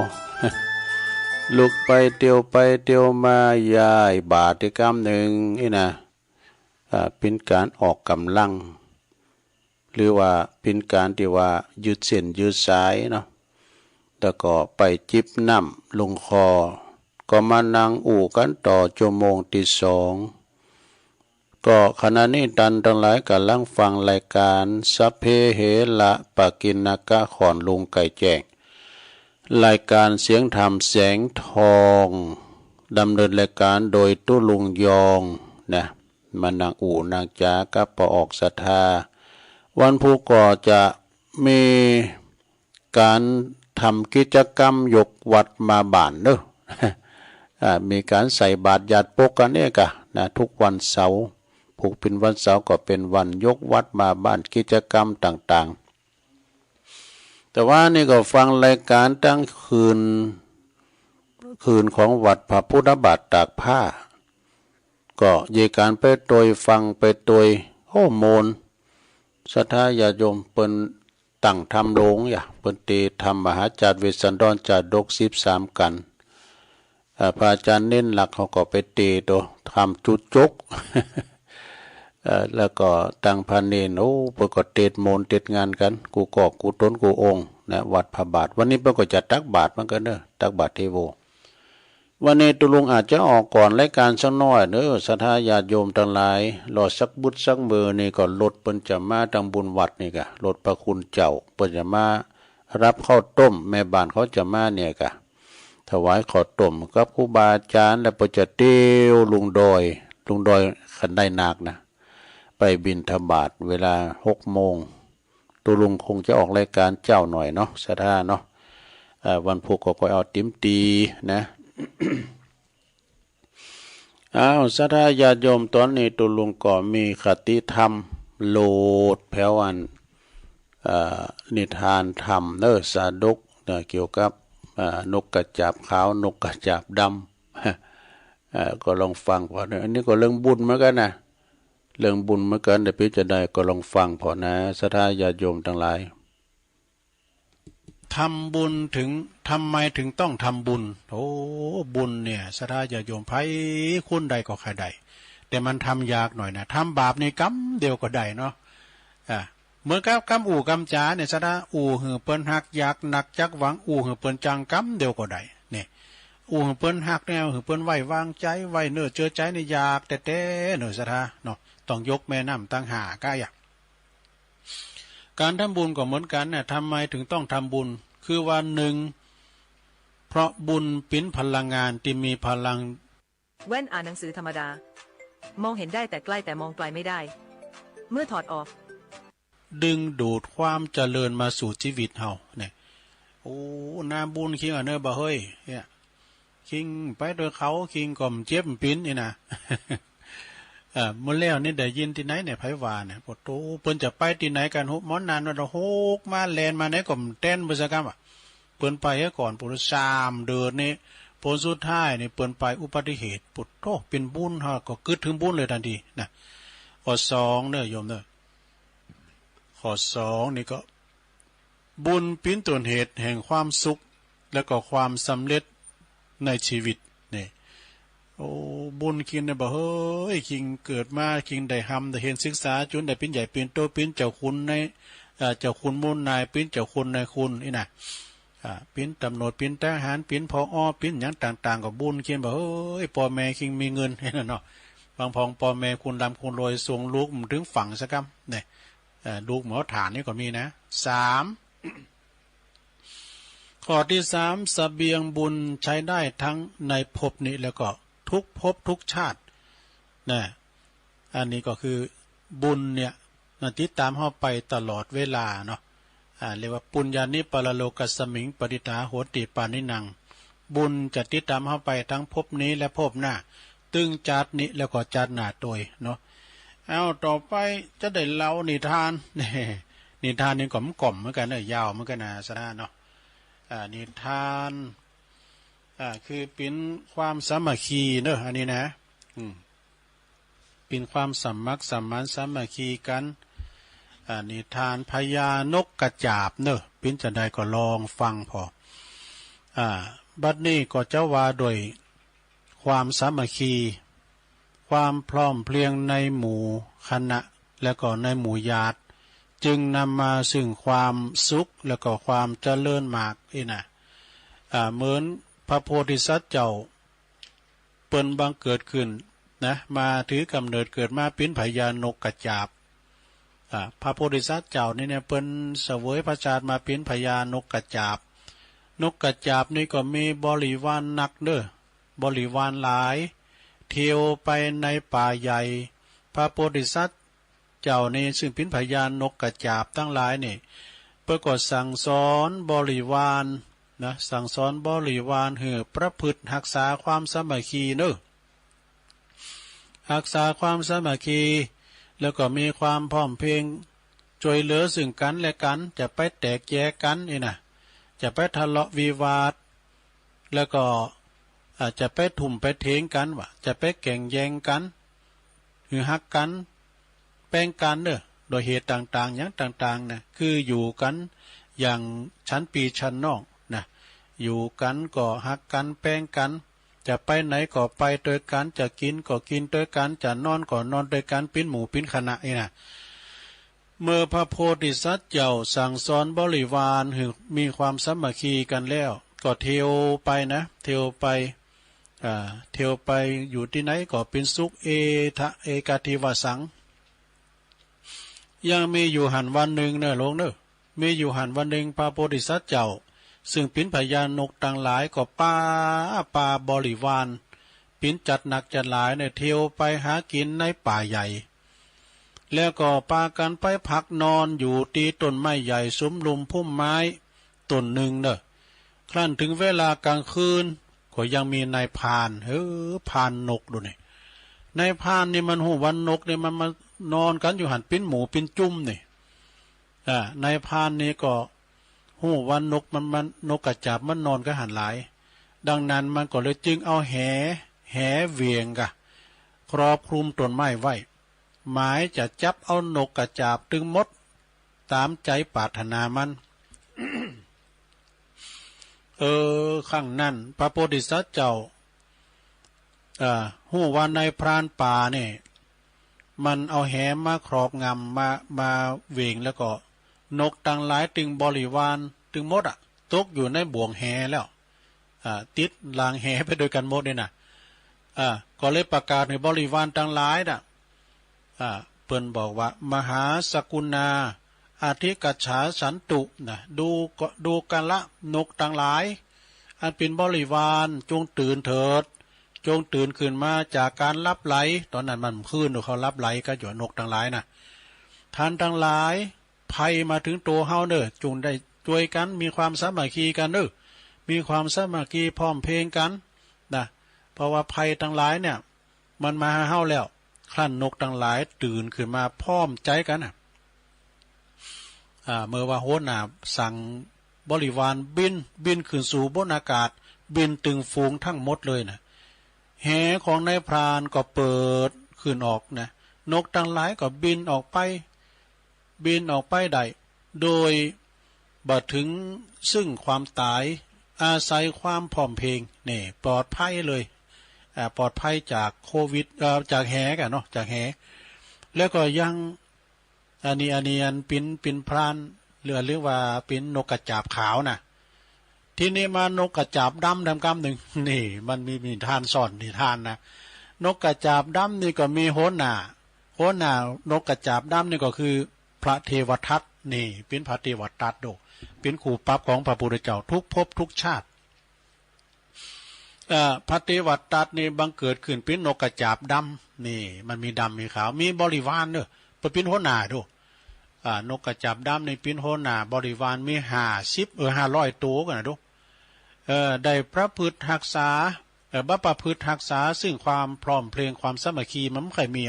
S1: ลุกไปเตียวไปเตียวมายายบาติกรรมหนึ่งนี่นะเป็นการออกกำลังหรือว่าเป็นการที่ว่ายืดเส้นยืดสายเนาะแล้วก็ไปจิบน้ำลงคอก็มานั่งอู่กันต่อชั่วโมงที่สองก็ขณะนี้ตันทั้งหลายกำลังฟังรายการสัพเพเหระปะกิณกะขอนลุงไก่แจ้งรายการเสียงธรรมแสงทองดำเนินรายการโดยตุลุงยองนะมานางอู่นางจ๋ากับปออกศรัทธาวันพุธก็จะมีการทำกิจกรรมยกวัดมาบ้านเด้อ มีการใส่บาตรญาติปกกันเนี่ยกะนะทุกวันเสาร์ผูกเป็นวันเสาร์ก็เป็นวันยกวัดมาบ้านกิจกรรมต่างๆแต่ว่านี่ก็ฟังรายการตั้งคืนของวัดพระพุทธบาทตากผ้าก็เยการไปโดยฟังไปโดยโอ้โมนศรัทธาญาติโยมเปิ้นตั้งทำโรงอย่าเปิ้นตีทำมหาจารย์เวสสันดรจาดก13กันพระอาจารย์เน้นหลักเขาก็ไปตีตัวทำจุดจก แล้วก็ตั้งพันเนนโอ้เปิ้นก็เตดโมนเตดงานกันกูกอกกูต้นกูองค์นะวัดพระบาทวันนี้เปิ้นก็จะตักบาตรเหมือนกันเด้อตักบาตรเทโววันนี้ตุลุงอาจจะออกก่อนรายการสักน้อยเด้อศรัทธาญาติโยมทั้งหลายรอสักบุญสักมือนี่ก็ลดเปิ้นจะมาทางบุญวัดนี่กะลดพระคุณเจ้าเปิ้นจะมารับข้าวต้มแม่บ้านเขาจะมาเนี่ยกะถวายข้าวต้มกับครูบาอาจารย์แล้วเปิ้นจะเตี้ยวลุงดอยขันได้นาคนะไปบิณฑบาตเวลา6 โมงตุลุงคงจะออกรายการเจ้าหน่อยเนาะศรัทธาเนาะวันพุธก็เอาติ๋มตีนะศรัทธาญาติโยมตอนนี้ตุลุงก็มีคติธรรมโลดแผ่วอันนิทานธรรมสาดกเกี่ยวกับนกกระจาบขาวนกกระจาบดำก็ลองฟังพอนะอันนี้ก็เรื่องบุญเหมือนกันนะเรื่องบุญเหมือนกันแต่พี่จะได้ก็ลองฟังพอนะศรัทธาญาติโยมทั้งหลายทำบุญทำไมถึงต้องทำบุญโอ้บุญเนี่ยศรัทธาญาติโยมไผคุณใดก็ใครใดแต่มันทำยากหน่อยนะทำบาปในกรรมเดียวก็ได้เนาะเหมือนกับกรรมอู่กรรมจ๋าเนี่ยศรัทธาอู่หือเปิ้นหักอยากหนักจักหวังอู่หือเปิ้นจังกรรมเดียวก็ได้เนี่ยอู่หือเปิ้นหักแนวหือเปิ้นไว้วางใจไว้เนื้อเจอใจในอยากแต่เนื้อศรัทธาเนาะต้องยกแม่น้ำตั้งหาก้าอยากการทำบุญก็เหมือนกันเนี่ยทำไมถึงต้องทำบุญคือว่าหนึ่งเพราะบุญเป็นพลังงานที่มีพลัง
S2: แว่นอ่านหนังสือธรรมดามองเห็นได้แต่ใกล้แต่มองไกลไม่ได้เมื่อถอดออก
S1: ดึงดูดความเจริญมาสู่ชีวิตเฮาเนี่ยโอ้นาบุญคิงเนอบ่เฮ้ยเนี่ยคิงไปโดยเขาคิงก่อมเจ็บปิ้นนี่นะมื้อแล้วนี่ได้ยินที่ไหนเนี่ยไผว่าเนี่ยปวดโตเปิ้นจะไปที่ไหนกันฮุหมอนนานว่าโฮกมาแลนมาไหนก็เต้นบ่ซักกะเปิ้นไปให้ก่อนปุรุ3 เดือนนี่ผลสุดท้ายนี่เปิ้นไปอุบัติเหตุปุดโตเป็นบุญเฮาก็กึดถึงบุญเลยทันทีนะข้อ2เด้อโยมเด้อข้อ2นี่ก็บุญเป็นต้นเหตุแห่งความสุขและก็ความสำเร็จในชีวิตนี่โอ้บุญคิงได้บ่เฮ้ยคิงเกิดมาคิงได้ได้เห็นศึกษาจนได้เป็นใหญ่เป็นโตเป็นเจ้าคุณในเจ้าคุณมูลนายเป็นเจ้าคุณนายคุณนี่นะเป็นตำรวจเป็นทหารเป็นผอ.เป็นหยังต่างๆก็บุญคิงบ่เฮ้ยพ่อแม่คิงมีเงินนั่นเนาะบางพองพ่อแม่คุณร่ำคุณรวยส่งลูกถึงฝั่งซะกำนี่ลูกหมอฐานนี่ก็มีนะ3ข้อที่3เสบียงบุญใช้ได้ทั้งในภพนี้แล้วก็ทุกภพทุกชาตินะอันนี้ก็คือบุญเนี่ยติดตามเฮาไปตลอดเวลาเนาะเรียกว่าปุญญานิปรโลกัสสมิงปฏิทาโหติปานินังบุญจะติดตามเฮาไปทั้งภพนี้และภพหน้าตึงจัดนี้แล้วก็จัดหน้าโดยเนาะเอาต่อไปจะได้เล่านิทานนิทานนี่ก็กล่อมเหมือนกันยาวเหมือนกันนะสนะเนาะนิทาน คือเป็นความสามัคคีเนอะอันนี้นะเป็นความสามัคสมานสามัคคีกันนิทานพญานกกระจาบเนอะเป็นจะได้ก็ลองฟังพอบัดนี้ก็จะว่าโดยความสามัคคีความพร้อมเพรียงในหมู่คณะและก็ในหมู่ญาติจึงนำมาซึ่งความสุขและก็ความเจริญมากนะเหมือนพระโพธิสัตว์เจ้าเปิ้นบังเกิดขึ้นนะมาถือกำเนิดเกิดมาเป็นพญานกกระจาบพระโพธิสัตว์เจ้านี่เนี่ยเปิ้นเสวยพระชาติมาเป็นพญานกกระจาบนกกระจาบนี่ก็มีบริวารนักเด้อบริวารหลายเที่ยวไปในป่าใหญ่พระโพธิสัตว์เจ้านี่ซึ่งเป็นพญานกกระจาบทั้งหลายนี่เพื่อก็สั่งสอนบริวารนะสั่งสอนบริวารให้ประพฤติรักษาความสามัคคีเนอะรักษาความสามัคคีแล้วก็มีความพร้อมเพรียงช่วยเหลือซึ่งกันและกันจะไปแตกแยกกันนะจะไปทะเลาะวิวาทแล้วก็อาจจะไปทุ่มไปเทงกันวะจะไปแข่งแย่งกันหรือฮักกันแป้งกันเนอะโดยเหตุต่างๆอย่างต่างๆนะคืออยู่กันอย่างชั้นปีชั้นนอกนะอยู่กันก็ฮักกันแป้งกันจะไปไหนก็ไปด้วยกันจะกินก็กินด้วยกันจะนอนก็นอนด้วยกันเป็นหมู่เป็นคณะนี่นะเมื่อพระโพธิสัตว์เจ้าสั่งสอนบริวารให้มีความสามัคคีกันแล้วก็เที่ยวไปนะเที่ยวไปอยู่ที่ไหนก็เป็นสุขเอกาทิวสังยังมีอยู่หันวันหนึ่งเนอะลงเนอะมีอยู่หันวันหนึ่งพระโพธิสัตว์เจ้าซึ่งเป็นพญานกต่างหลายก็ป่าบริวารปินจัดหนักจัดหลายเนี่ยเที่ยวไปหากินในป่าใหญ่แล้วก็พากันไปพักนอนอยู่ตีต้นไม้ใหญ่ซุ้มลุมพุ่มไม้ต้นหนึ่งเนอะครั้นถึงเวลากลางคืนก็ยังมีนายพรานพรานนกดูนี่นายพรานนี่มันหูวันนกเนี่ยมันมานอนกันอยู่หันปิ้นหมูปิ้นจุ่มนี่นายพรานนี่ก็หูวันนกมันนกกระจาบมันนอนก็หันหลายดังนั้นมันก็เลยจึงเอาแหเวียงกะครอบคลุมต้นไม้ไว้หมายจะจับเอานกกระจาบตึงมดตามใจปรารถนามัน ข้างนั้นพระโพธิสัตว์เจ้าหูว่าในพรานป่าเนี่ยมันเอาแหมาครอบงำมาเวงแล้วก็นกต่างหลายตึงบริวารตึงมดตกอยู่ในบ่วงแหแล้วติดลางแหไปโดยกันหมดเนี่ยนะก็เลยประกาศให้บริวารต่างหลายเปิ้นบอกว่ามหาสกุณาอาทิกัจฉาสันตุนะดูกันละนกต่างหลายอันเป็นบริวารจงตื่นเถิดจงตื่นขึ้นมาจากการลับไหลตอนนั้นมันคืนเขาลับไหลก็อยู่นกต่างหลายนะท่านต่างหลายภัยมาถึงตัวเฮาเนอจงได้ช่วยกันมีความสามัคคีกันเนอมีความสามัคคีพร้อมเพรียงกันนะเพราะว่าภัยต่างหลายเนี่ยมันมาหาเฮาแล้วครั้นนกต่างหลายตื่นขึ้นมาพร้อมใจกันเมื่อว่าโหนาสั่งบริวารบินขึ้นสู่บนอากาศบินตึงฝูงทั้งหมดเลยนะแหของนายพรานก็เปิดขึ้นออกนะนกต่างหลายก็บินออกไปได้โดยบัดถึงซึ่งความตายอาศัยความพร้อมเพรียงนี่ปลอดภัยเลยปลอดภัยจากโควิดจากแหกันเนาะจากแหแล้วก็ยังอันเป็นพรานเรียกว่าเป็นนกกระจาบขาวนะที่นี่มานกกระจาบดำกำหนึ่งนี่มันมีทานซ่อนที่ทานนะนกกระจาบดำนี่ก็มีโหนนกกระจาบดำนี่ก็คือพระเทวทัตนี่เป็นพระเทวทัตโดเป็นขู่ปรับของพระพุทธเจ้าทุกภพทุกชาติพระเทวทัตนี่บังเกิดขึ้นเป็นนกกระจาบดำนี่มันมีดำมีขาวมีบริวารเนอะเป็นโหนดูนกกระจาบดำในเป็นโหนาบริวารมี500ตัวกันนะดูได้พระพฤติรักษาประพฤติรักษาซึ่งความพร้อมเพรียงความสามัคคีมันไม่เคยมี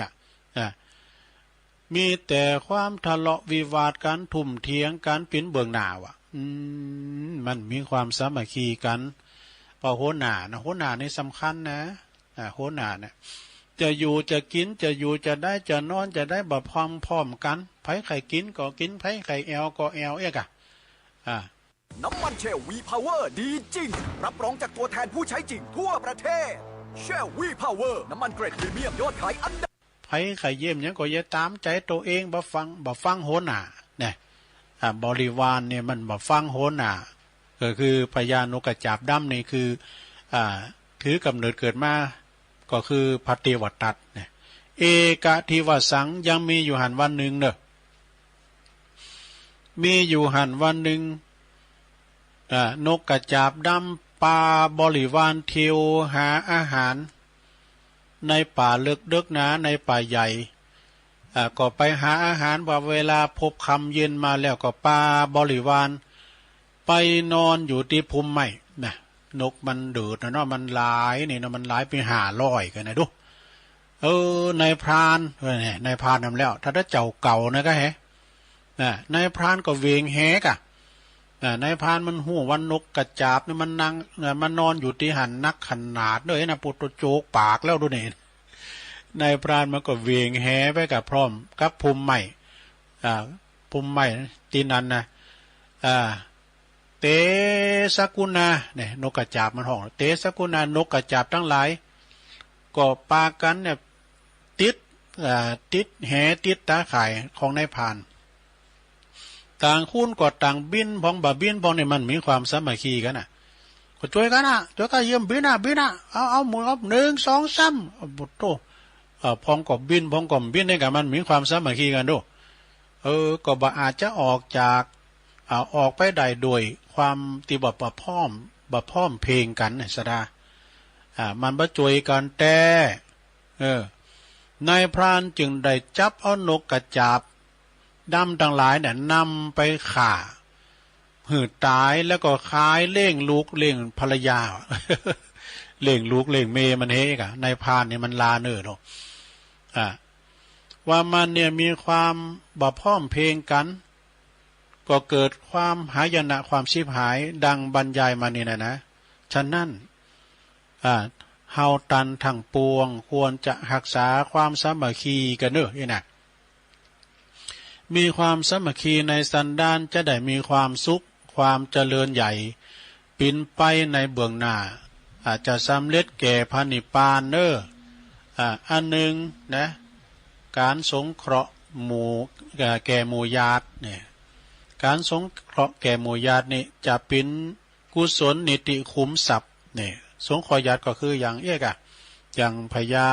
S1: มีแต่ความทะเลาะวิวาทกันทุ่มเถียงกันเป็นเบื้องหน้ามันมีความสามัคคีกัน
S3: พอโหนานะโหนานี่สำคัญนะโหนาเนี่ยจะอยู่จะกินจะอยู่จะได้จะนอนจะได้แบบพร้อมกันไผไข่กินก็กินไผไข่แอลก็แอลเอ๊ก
S4: น้ำมันเชลวีพาวเวอร์ดีจริงรับรองจากตัวแทนผู้ใช้จริงทั่วประเทศเชลวีพาวเวอร์น้ำมันเกรดพรีเมียมยอดขายอันดับ
S3: ไผไข่เยี่ยมยังก็อย่าตามใจตัวเองบ่ฟังโหนาเนี่ยบริวารเนี่ยมันบ่ฟังโหนาก็คือพญานกกระจาบดำนี่คือถือกำเนิดเกิดมาก็คือพระเทวทัตเนี่ยเอกทิวสังยังมีอยู่หันวันหนึ่งเนอะมีอยู่หันวันหนึ่งนกกระจาบดำปลาบริวารเที่ยวหาอาหารในป่าลึกดึกนะในป่าใหญ่ก็ไปหาอาหารว่าเวลาพบคำเย็นมาแล้วก็ปลาบริวารไปนอนอยู่ที่พุ่มไม้นะนกมันเดือดนะเนาะมันหลายนี่นะมันหลายไป500กันนะดูนายพรานนายพรานทำแล้วถ้าเจ้าเก่านะก็นายพรานก็เวงแหกนายพรานมันหูวันนกกระจาบนี่มันนั่งมันนอนอยู่ที่หันนักขนาดด้วยนะปุตโตโจกปากแล้วดูนี่นายพรานมันก็เวงแหไปกับพร้อมกับพุ่มไม้พุ่มไม้ที่นั้นนะเตสกุณาเนี่ยนกกระจาบมันห้องเตสกุณานกกระจาบทั้งหลายก็ปากันเนี่ยติดแหติดตาข่ายของนายพรานต่างคุ้นก็ต่างบินพองบ่บินพองเนี่ยมันมีความสามัคคีกันก็ช่วยกันช่วยกันเยี่ยมบินเอาหมุนเอา1 2 3บุตโตพองก็บินพองก็บินได้กันมันมีความสามัคคีกันดูก็บ่อาจจะออกจากออกไปได้โดยความตีบ่พร้อมเพลงกันเนี่ยสดามันบ่ช่วยกันแต่นายพรานจึงได้จับเอานกกระจาบดำทั้งหลายเนี่ยนำไปฆ่าหืดตายแล้วก็คายเล่งลูกเล่งภรรยา เล่งลูกเล่งเมมันเฮกนายพรานเนี่ยมันลาเนอเนาะว่ามันเนี่ยมีความบ่พร้อมเพลงกันก็เกิดความหายนะความชิบหายดังบรรยายมานี่นะฉะนั้นเฮาตันทั้งปวงควรจะรักษาความสามัคคีกันเนอะนะมีความสามัคคีในสันดานจะได้มีความสุขความเจริญใหญ่ปินไปในเบื้องหน้าอาจจะสำเร็จแก่พระนิพพานเนอะอันหนึ่งนะการสงเคราะห์หมู่แก่หมู่ญาติเนี่ยการสงเคราะห์แก่หมู่ญาตินี่จะเป็นกุศลนิติขุมทรัพย์เนี่ยสงเคราะห์ญาติก็คืออย่างอย่างพญา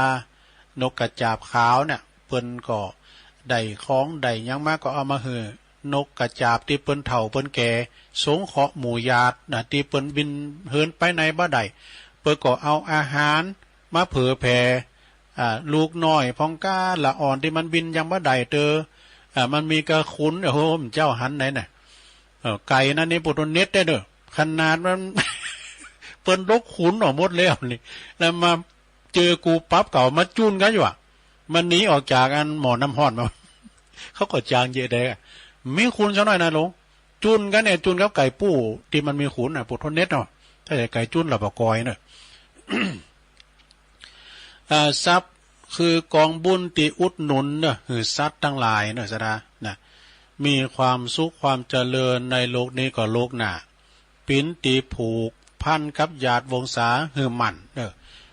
S3: นกกระจาบขาวเนี่ยเปิ้นก็ได้ของได้ยังมากก็เอามาหือนกกระจาบที่เปิ้นเฒ่าเปิ้นแก่สงเคราะห์หมู่ญาตินะที่เปิ้นบินเหินไปในบ่ได้เปิ้นก็เอาอาหารมาเผยแผ่ลูกน้อยพองก้าละอ่อนที่มันบินยังบ่ได้มันมีกระขุนโหมเจ้าหันไหนน่ะไก่นั่นนี่ปุถุเน็ตได้เด้อขนาดมันเปิ้นลกขุนออกหมดแล้วนี่แล้วมาเจอกูปั๊บเก่ามาจุนกันอยู่มันหนีออกจากอันหมอน้ำห้อนมาเขาก็จางเยอะได้มีขุนซะหน่อยนะหลวงจุนกันเนี่ยจุนกับไก่ปู้ที่มันมีขุนปุถุเน็ตเนาะถ้าไก่จุนหลับปะกอยเนาะ ทรัพย์คือกองบุญที่อุดหนุนเนอะคือสัตว์ทั้งหลายเนอะสดานะมีความสุขความเจริญในโลกนี้ก็โลกหน้าปิ้นตีผูกพันกับญาติวงศาหือมันเนอะ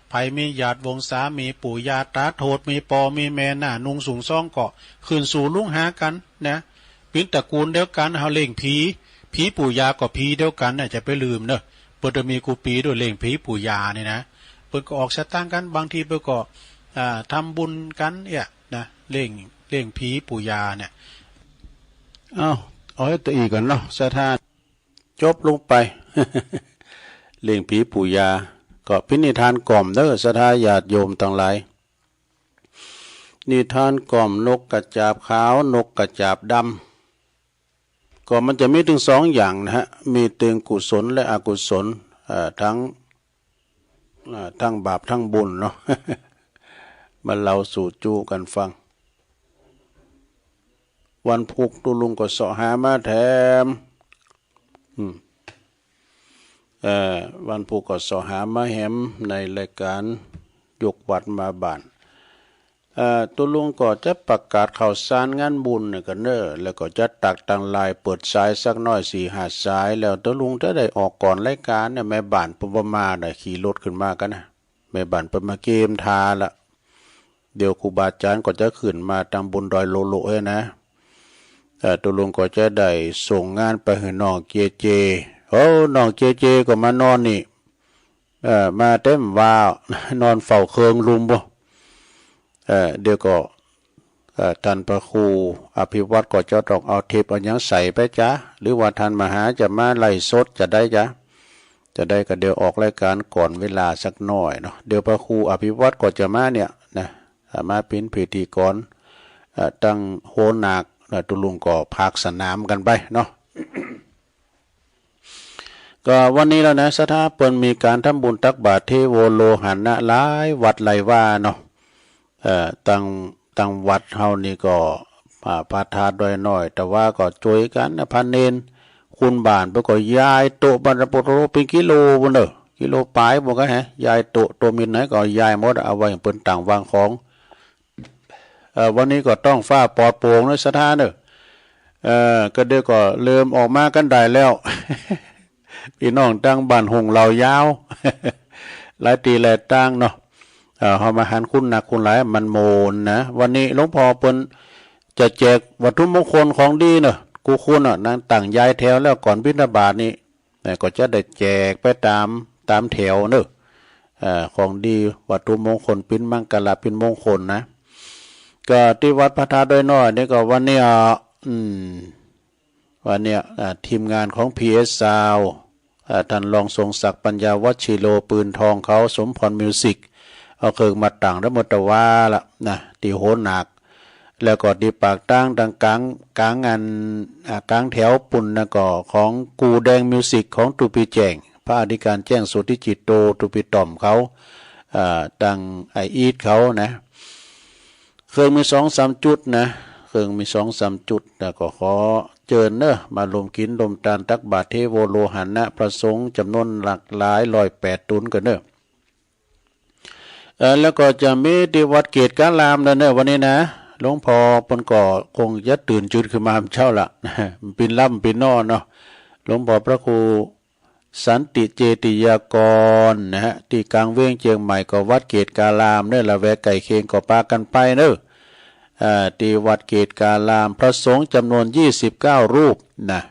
S3: ไผมีญาติวงศามีปู่ย่าตาโทษมีปอมีแม่น่ะนุ่งสูงซ่องเกาะคืนสู่ลุงหากันนะปิ้นตระกูลเดียวกันเฮาเล่งผีปู่ย่าก็ผีเดียวกันน่ะจะไปลืมเนอะเปิดมีกูปีด้วยเล่งผีปู่ย่านี่นะเปิดก็ออกสตางค์กันบางทีเปิดก็ทำบุญกันเนี่ยนะเล่งผีปู่ยาเนี่ย
S1: เอาให้ตัวอีกก่อนเนาะสถานจบลงไป เล่งผีปู่ยาก็พินิธานกล่อมเด้อสถาญาติโยมทั้งหลายนิทานกล่อมนกกระจาบขาวนกกระจาบดำก็มันจะมีถึง2อย่างนะฮะมีถึงกุศลและอกุศลทั้งบาปทั้งบุญเนาะ มาเล่าสู่จูกันฟังวันพุกตุลุงก็เสาะหามาแถม วันผู้ก่อสอหามาแหมในรายการยกวัดมาบ้านตัวลุงก็จะประกาศข่าวสารงานบุญเนี่ยกันเนอะแล้วก็จะตักตังลายเปิดสายสักน้อย4-5 สายแล้วตัวลุงจะได้ออกก่อนรายการเนี่ยแม่บ้านประมาณขี่รถขึ้นมากันนะแม่บ้านมาเกมทาละเดี๋ยวครูบาอาจารย์ก็จะขึ้นมาตามบนดอยโลโลนะตัวลุงก็จะได้ส่งงานไปให้น้องเจเจน้องเจเจก็มานอนนี่มาเต็มว่านอนเฝ้าเคืองลุมบ่เดี๋ยวก็ท่านพระครูอภิวัตก็จะต้องเอาเทปเอาหยังใส่ไปจ้ะหรือว่าท่านมหาจะมาไล่สดจะได้จ้ะจะได้ก็เดี๋ยวออกรายการก่อนเวลาสักหน่อยเนาะเดี๋ยวพระครูอภิวัตก็จะมาเนี่ยนะมาเป็นพิธีกรตั้งโหนักตุลุงก็พากสนามกันไปเนาะ ก็วันนี้แล้วนะสถาเปิ้นมีการทำบุญตักบาตรเทโวโลหันนะหลายวัดหลายว่าเนาะตั้งวัดเฮานี่ก็พาทาดอยน้อยแต่ว่าก็ช่วยกันนะพันเนนคุณบ้านเพิ่นก็ย้ายโต๊ะบรรพบุรุษเป็นกิโลบ่เด้อกิโลปลายบ่ก็ฮะย้ายโต๊ะมินไหนก็ย้ายหมดเอาไว้เพิ่นต่างวางของวันนี้ก็ต้องฟ้าปลอดโปร่งนะสถานเด้อก็เดี๋ยวก็เริ่มออกมากันได้แล้ว พี่น้องตั้งบ้านหงเหล่ายาว หลายตีหลายตั้งเนาะเฮามาหันคุณหนักคุณหลายมันโมนนะวันนี้หลวงพ่อเปิ้นจะแจกวัตถุมงคลของดีเนาะกูคุณนั่งตั้งย้ายแถวแล้วก่อนบิณฑบาตนี่ก็จะได้แจกไปตามแถวเนาะของดีวัตถุมงคลปิ้นมังกรปิ้นมงคลนะก็ที่วัดพระธาตุดอยน้อยนี่ก็วันนี้วันเนี้ยทีมงานของ PS Sound ท่านรองทรงศักดิ์ปัญญาวัชิโลปืนทองเขาสมพรมิวสิกเอาเครื่องมาต่างแล้วมตว่าละนะตีโหหนักแล้วก็ดีปากตั้งดังกลางงานกลางแถวปุ่นนะก็ของกูแดงมิวสิกของตุปีแจ้งพระอธิการแจ้งสุทธิจิตโตตุปีต่อมเขาดังไออีทเขานะเครื่องมี2-3 จุดนะเครื่องมี2-3 จุดแล้วก็ขอเจิญเนอะมาลมกินลมตาลตักบาตรเทโวโลหันนะพระสงฆ์จำนวนหลากหลาย108 ตุนกันเนอะแล้วก็จะมีที่วัดเกตการามแล้วเนอะวันนี้นะหลวงพ่อปนก่อคงจะตื่นจุดขึ้นมาเช้าละปินล่ำปินนอนเนาะหลวงพ่อพระครูสันติเจติยากรนะฮะที่กลางเวียงเชียงใหม่ก็วัดเกตการามเนอะละแวกไก่เคียงก็ปากันไปเนอะที่วัดเกตการามพระสงฆ์จำนวน29 รูปนะ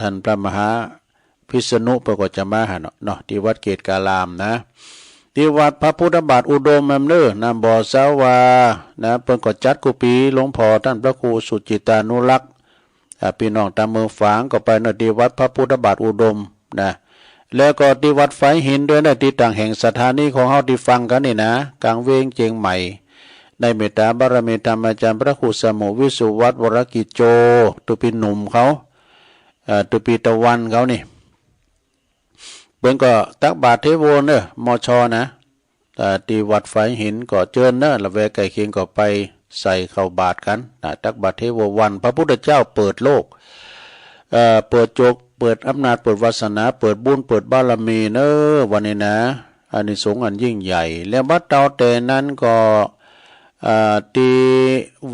S1: ท่านพระมหาพิษณุประกฏจะมาหาเนาะที่วัดเกตการามนะที่วัดพระพุทธบาทอุดมแมมเนอร์นำบ่อสาวานะเพิ่นก็จัดกุปีหลวงพ่อท่านพระครูสุจิตานุรักษ์พี่น้องตามเมืองฝางก็ไปเนาะที่วัดพระพุทธบาทอุดมนะแล้วก็ที่วัดไฟหินด้วยนะที่ต่างแห่งสถานีของเฮาที่ฟังกันนี่นะกลางเวียงเชียงใหม่ในเมตตาบารมีธรรมอาจารย์พระครูสมุวิสุวัฒน์วรกิจโจตุปีหนุ่มเขาตุปีตะวันเขานี่เบิ่งก็ตักบาตรเทโวเนอะมชนะที่วัดไฟหินก็เจิญเนอะละแวกไก่เคียงก็ไปใส่เข้าบาตรกันตักบาตรเทโววันพระพุทธเจ้าเปิดโลกเปิดโจกเปิดอำนาจเปิดวาสนาเปิดบุญเปิดบารมีเนอะวันนี้นะอานิสงส์อันยิ่งใหญ่แล้วบัดเตาแต่นั้นก็ที่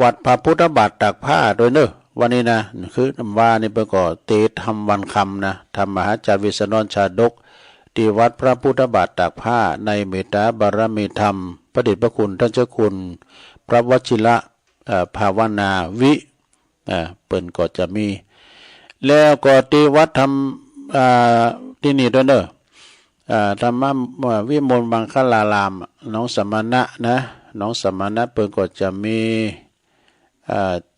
S1: วัดพระพุทธบาทตากผ้าโดยเนอะวันนี้นะคือว่านี่เพิ่นก็เตทำวันคำนะทำมหาจารย์วิษณุชาดกที่วัดพระพุทธบาทตากผ้าในเมตตาบารมีธรรมพระเดชพระคุณท่านเจ้าคุณพระวชิระภาวนาวิเปิ้นก็จะมีแล้วก็ที่วัดทำที่นี่ด้วยเนอะธรรมวิมลมังคลารามน้องสมณะนะน้องสมณะเปิ้นก็จะมี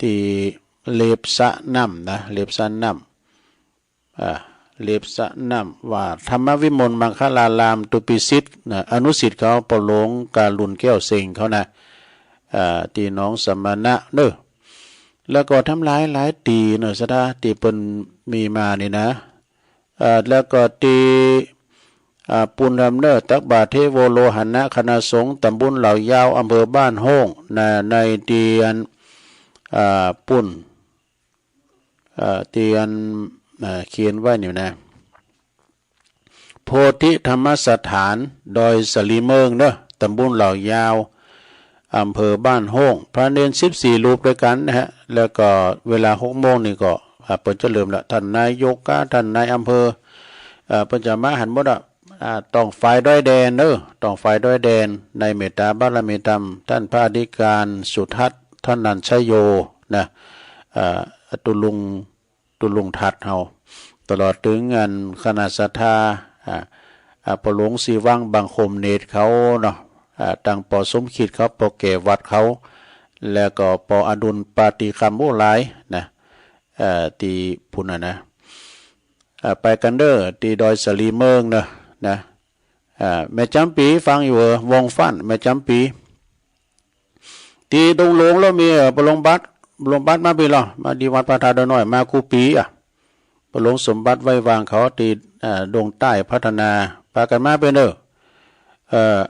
S1: ที่เลบสะน้ำนะเลบสะน้ำเลบสะน้ำว่าธรรมวิมลมังคลารามตุปิสิทธิ์อนุสิทธิ์เขาปหลงการุณแก้วเสิงเขานะที่น้องสมณะเนอะแล้วก็ทำหลายตีเนอะสดาที่เปิ้นมีมานี่นะแล้วก็ตีปุณธรรมเนอตักบาทเทโวโลหันนะคณะสงฆ์ตำบลเหล่ายาวอำเภอบ้านโฮ่งในเตียนปุ่นเตียนเขียนไว้อยู่นะ โพธิธรรมสถานดอยสลีเมิงเด้อตำบลเหล่ายาวอำเภอบ้านโฮ่งพระเนน14รูปด้วยกันนะฮะแล้วก็เวลา6 โมงนี่ก็เปิดจะเริ่มละท่านนายกท่านนายอำเภอเปิดจะมาหันหมดต้องฝ่ายด้อยแดนเด้อต้องฝ่ายด้อยแดนในเมตตาบารมีธรรมท่านพระอธิการสุทัศน์ท่านนันชโยนะตุลุงทัดเฮาตลอดถึงงานคณะศรัทธาปหลวงสีวังบางคมเนตรเขาเนาะตังปอสมคิดเขาปอเกวัดเขาแล้วก็ปออดุลปาติคำโมหลายนะตีพุ่นนะไปกันเด้อตีดอยสลีเมิงนะแม่จำปีฟังอยู่วงฟันแม่จำปีตีดงหลวงแล้วมีปลงบัตมาปีหรอมาดีวัดพระธาตุน้อยมาคูปีปลงสมบัติไว้วางเขาตีดงใต้พัฒนาปากันมาเป็นเด้อ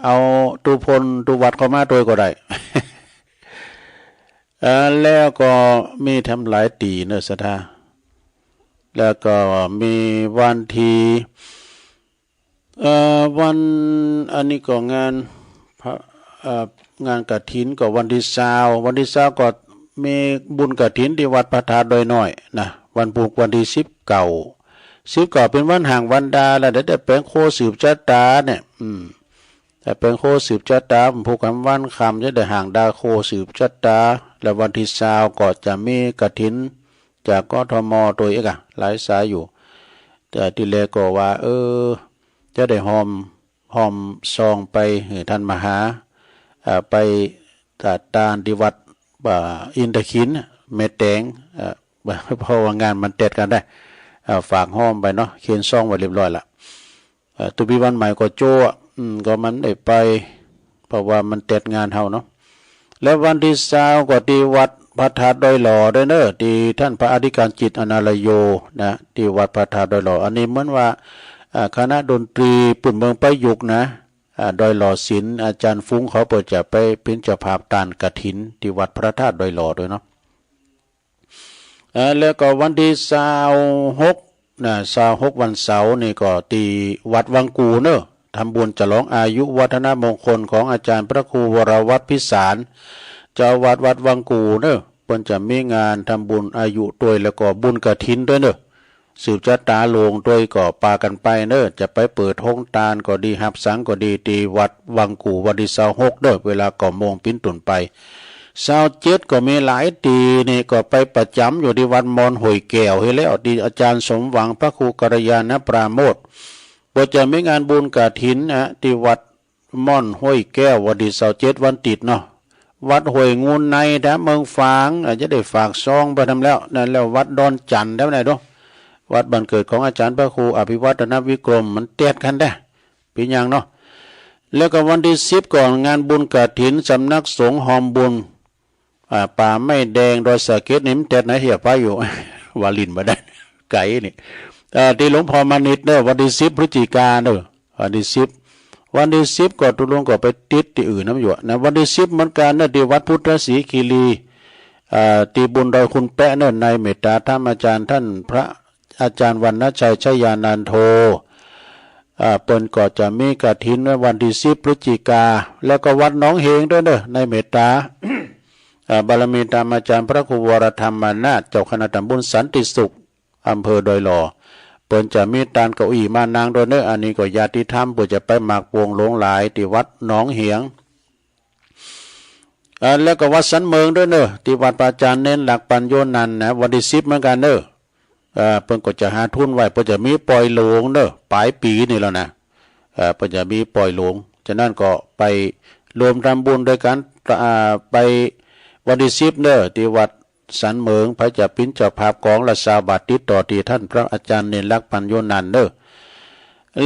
S1: เอาตูพลตูวัดเข้ามาตัวก็ได้ แล้วก็มีทำหลายตีเนอะสถาแล้วก็มีวันที่วันอันนี้ก็งานกฐินก็วันที่20ก็มีบุญกฐินที่วัดพระธาตุดอยน้อยนะวันปลูกวันที่19เป็นวันห่างวันดาแล้วได้แปลงโคสืบชะตาเนี่ยแต่แปลงโคสืบชะตาผูกคำวันคำจะได้ห่างดาโคสืบชะตาแล้ววันที่20ก็จะมีกฐินจากกทมตัวเอกหลายสายอยู่แต่ที่แรกก็ว่าจะได้หอมซองไปท่านมหาไปตัดตาลที่วัดอินทขินเมตแตงเพราะว่างานมันเต็ดกันได้ฝากห้อมไปเนาะเขียนซองไว้เรียบร้อยละตุบีวันใหม่ก็โจ้ก็มันได้ไปเพราะว่ามันเต็ดงานเฮาเนาะแล้ววันที่20ก็ที่วัดพระธาตุดอยหล่อด้วยเนอะที่ท่านพระอธิการจิตอนาลโยนะที่วัดพระธาตุดอยหล่ออันนี้เหมือนว่าคณะดนตรีปุ่นเมืองประยุกต์นะดอยหล่อศิลป์อาจารย์ฟุ้งเขาเปิดจะไปเป็นเจ้าภาพตานกฐินที่วัดพระธาตุดอยหล่อด้วยเนาะแล้วก็วันที่26นะ26วันเสาร์นี่ก็ที่วัดวังกูเนอะทำบุญฉลองอายุวัฒนมงคลของอาจารย์พระครูวรวัฒน์พิสารเจ้าวัดวังกูเนอะเพิ่นจะมีงานทำบุญอายุด้วยแล้วก็บุญกฐินด้วยเนอะสืบชะตาลงด้วยก็ปากันไปเนอะจะไปเปิดห้องตาลก็ดีหับสังก็ดีที่วัดวังกูวันที่26เด้อเวลา9 โมงปิ้นตุนไป27ก็มีหลายตีนี่ก็ไปประจำอยู่ที่วัดมอนห้วยแก้วให้แล้วที่อาจารย์สมหวังพระครูกัลยาณปราโมทย์บ่จะมีงานบุญกฐินที่วัดม่อนห้วยแก้ววันที่27วันติดเนาะวัดห้วยงูในนะเมืองฝางอาจจะได้ฝากซองไปทำแล้วนั่นแล้ววัดดอนจันทร์แล้วไหนด้วยวัดบ้านเกิดของอาจารย์พระครูอภิวัฒนวิกรมมันเตียดกันได้ปีอย่างเนาะแล้วก็วันที่10ก่อนงานบุญกฐินสำนักสงฆ์หอมบุญป่าไม้แดงดอยสะเก็ดนี่มันเตียดไหนเหี่ยไปอยู่ วาลินมาได้ไก่นี่ที่หลวงพ่อมานิดเด้อวันที่10 พฤศจิกายนเด้อวันที่10ก็ตุลงก็ไปติดที่อื่นน้ำอยู่นะวันที่10เหมือนกันนะที่วัดพุทธศรีคีรีที่บุญดอยคุณแปะเนิ่นในเมตตาธรรมอาจารย์ท่านพระอาจารย์วรรณชัยชยานันโทเปิ้นก็จะมีกฐินในวันที่10 พฤศจิกาแล้วก็วัดหนองเฮงด้วยเด้อในเมตตาบารมีตามอาจารย์พระครูวรธรรมนาถเจ้าคณะตำบลสันติสุขอำเภอดอยหล่อเปิ้นจะมีตานเก้าอี้มานางด้วยเด้ออันนี้ก็ญาติธรรมเปิ้นจะไปหมากวงหลงหลายที่วัดหนองเหียงแล้วก็วัดสันเมืองด้วยเด้อที่วัดพระอาจารย์เน้นหลักปัญโยนันนะวันที่10เหมือนกันเด้อเพิ่นก็จะหาทุนไว้เพิ่นจะมีปล่อยหลวงเด้อปลายปีนี่แล้วนะเพิ่นจะมีปล่อยหลวงฉะนั้นก็ไปรวมทำบุญด้วยกันไปวันที่10เด้อที่วัดสันเมืองพระจะปิ้นเจ้าภาพของละ20 บาทติดต่อที่ท่านพระอาจารย์เน้นหลักปัญโยนันเด้อ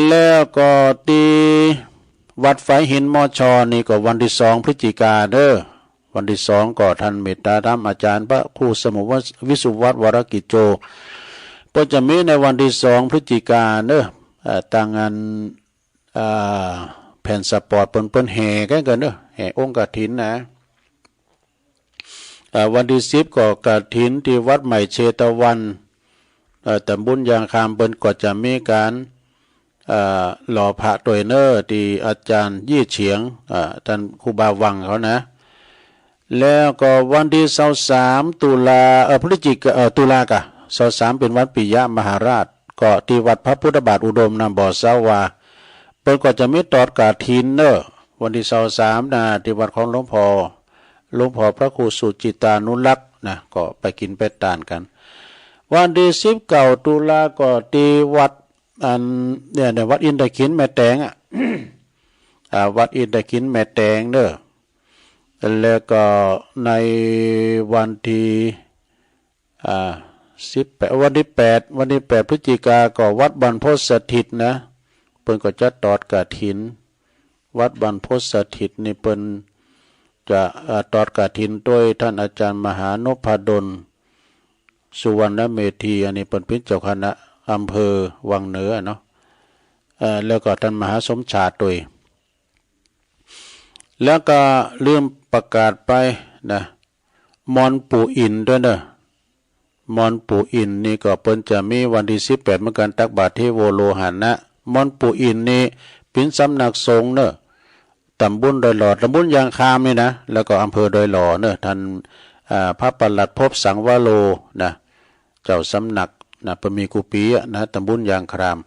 S1: แล้วก็ที่วัดไฟหินมอชอนี่ก็วันที่2 พฤศจิกายนเด้อวันที่2ก็ท่านเมตตาธรรมอาจารย์พระครูสมุวิสุวัฒน์วรกิจโจก็จะมีในวันที่2 พฤศจิกายนเนอะต่างงานแผ่นสปอร์ตเปิ้นแห่กันเนอะแห่องค์กฐินนะวันที่10ก็กฐินที่วัดใหม่เชตวันตำบลยางคามเปิ้นก็จะมีการ หล่อพระตัวเนอร์ที่อาจารย์ยี่เฉียงท่านครูบาวังเขานะแล้วก็วันที่23ตุลาพฤศจิกตุลากะ23เป็นวันปิยมหาราชก็ที่วัดพระพุทธบาทอุดมนำบ่อสาวาเปิ้นก็จะมีตอดกฐินเนอวันที่23นะที่วัดของหลวงพ่อพระครูสุจิตานุรักษ์นะก็ไปกินไปทานกันวันที่19ตุลาก็ที่วัดเนี่ยวัดอินทขินแม่แตงวัดอินทขินแม่แตงเนอแล้วก็ในวันที่วันที่8พฤศจิกาก็วัดบรรพตสถิตนะเปิ้นก็จะตอดกฐินวัดบรรพตสถิตนี่เปิ้นจะตอดกฐินด้วยท่านอาจารย์มหานพดลสุวรรณเมธีอันนี้เปิ้นเป็นเจ้าคณะอำเภอวังเหนือเนาะแล้วก็ท่านมหาสมชาติด้วยแล้วก็ลืมประกาศไปนะมอนปู่อินด้วยเนอะมอนปู่อินนี่ก็เปิ้นจะมีวันที่18เหมือนกันตักบาตรเทโวโลหะนะมอนปู่อินนี่เป็นสำนักสงฆ์เนอะตำบลดอยหล่อตำบลยางคามนี่นะแล้วก็อำเภอดอยหล่อเนอะท่านพระปลัดภพสังวโลนะเจ้าสำนักนะปมีกุปีนะตำบลยางคราม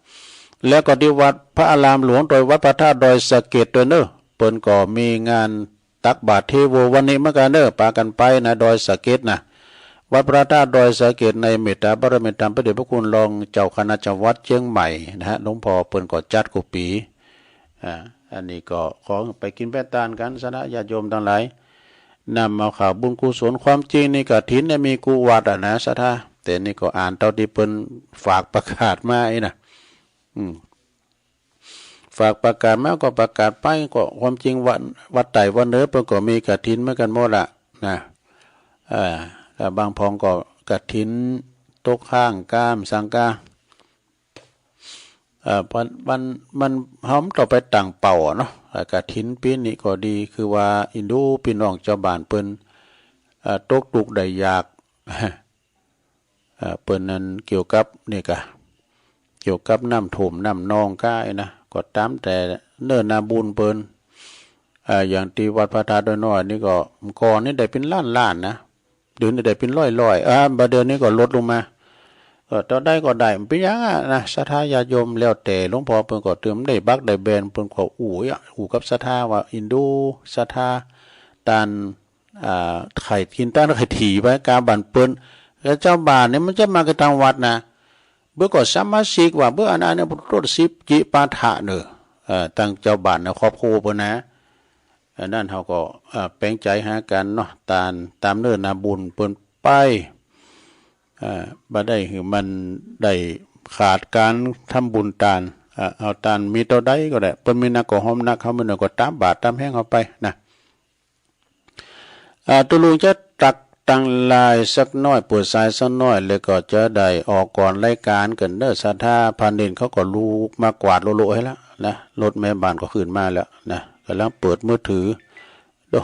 S1: แล้วก็ที่วัดพระอารามหลวงโดยวัดพระธาตุดอยสะเก็ดด้วยเนอะเปิ้นก็มีงานตักบาตรเทโววันนี้เหมือนกันเนอะปากันไปนะดอยสะเก็ดนะวัดพระธาตุดอยสะเก็ดในเมตตาบารมีธรรมพระเดชพระคุณรองเจ้าคณะจังหวัดเชียงใหม่นะฮะหลวงพ่อเปิ้นก็จัดกุปีอันนี้ก็ขอไปกินแป้ตานกันสนะญาติโยมทั้งหลายนำเอาข่าวบุญกุศลความจริงนี่กฐินเนี่ยมีกูวัดนะสะท่าแต่นี่ก็อ่านเท่าที่เปิ้นฝากประกาศมาไอ้นะฝากประกาศมาก็ประกาศไปก็ความจริงวัดไต่วันเนื้อเปิ้นก็มีกฐินเหมือนกันหมดละนะบางพองก็กฐินตกข้างก้ามสังกามันหอมต่อไปต่างเป่าเนาะกฐินปีนี้ก็ดีคือว่าอินดูพี่น้องเจ้าบ้านเปิ้นตกตุกได้ยากเปิ้นนั้นเกี่ยวกับนี่กะเกี่ยวกับน้ำท่วมน้ำนองก้ายนะก็ตามแต่เนิ่นนาบุญเปิ้นอย่างที่วัดพระธาตุน้อยนี่ก็ก่อนนี่ได้เป็นล้านนะเดือนนี้ได้เป็นร้อยบัดเดือนนี้ก็ลดลงมาต่อได้ก็ได้มันเป็นยังนะศรัทธาญาติโยมแล้วแต่หลวงพ่อเปิ้นก็เติมได้บักได้แบนเปิ้นก็อู่กับศรัทธาว่าอินดูศรัทธาตานไข่กินต้านไข่ถี่ไปกาบันเปิ้นแล้วเจ้าบ้านเนี่ยมันจะมากระทางวัดนะเบื่อก็สามาชิกว่าเบื่ออันนั้นเนี่ยพุทธสิบจิปาถะเนอะตั้งเจ้าบ้านนะครอบครัวเปิ้นนะนั่นเขาก็แปลงใจหากันเนาะตามเนื้อนาบุญเปิ้นไปบ่ได้คือมันได้ขาดการทำบุญทานเอาทานมีเท่าใดก็ได้เปิ้นมีนักก็หอมนักเขามันก็ตามบาทตามแห้งเอาไปนะตุลุงจะตักตั้งลายสักน้อยปวดสายสักน้อยแล้วก็จะได้ออกก่อนรายการกันเด้อศรัทธาพันเด่นเขาก็ลูกมากวาดโลๆให้แล้วนะรถแม่บ้านก็ขึ้นมาแล้วนะกำลังเปิดมือถือดู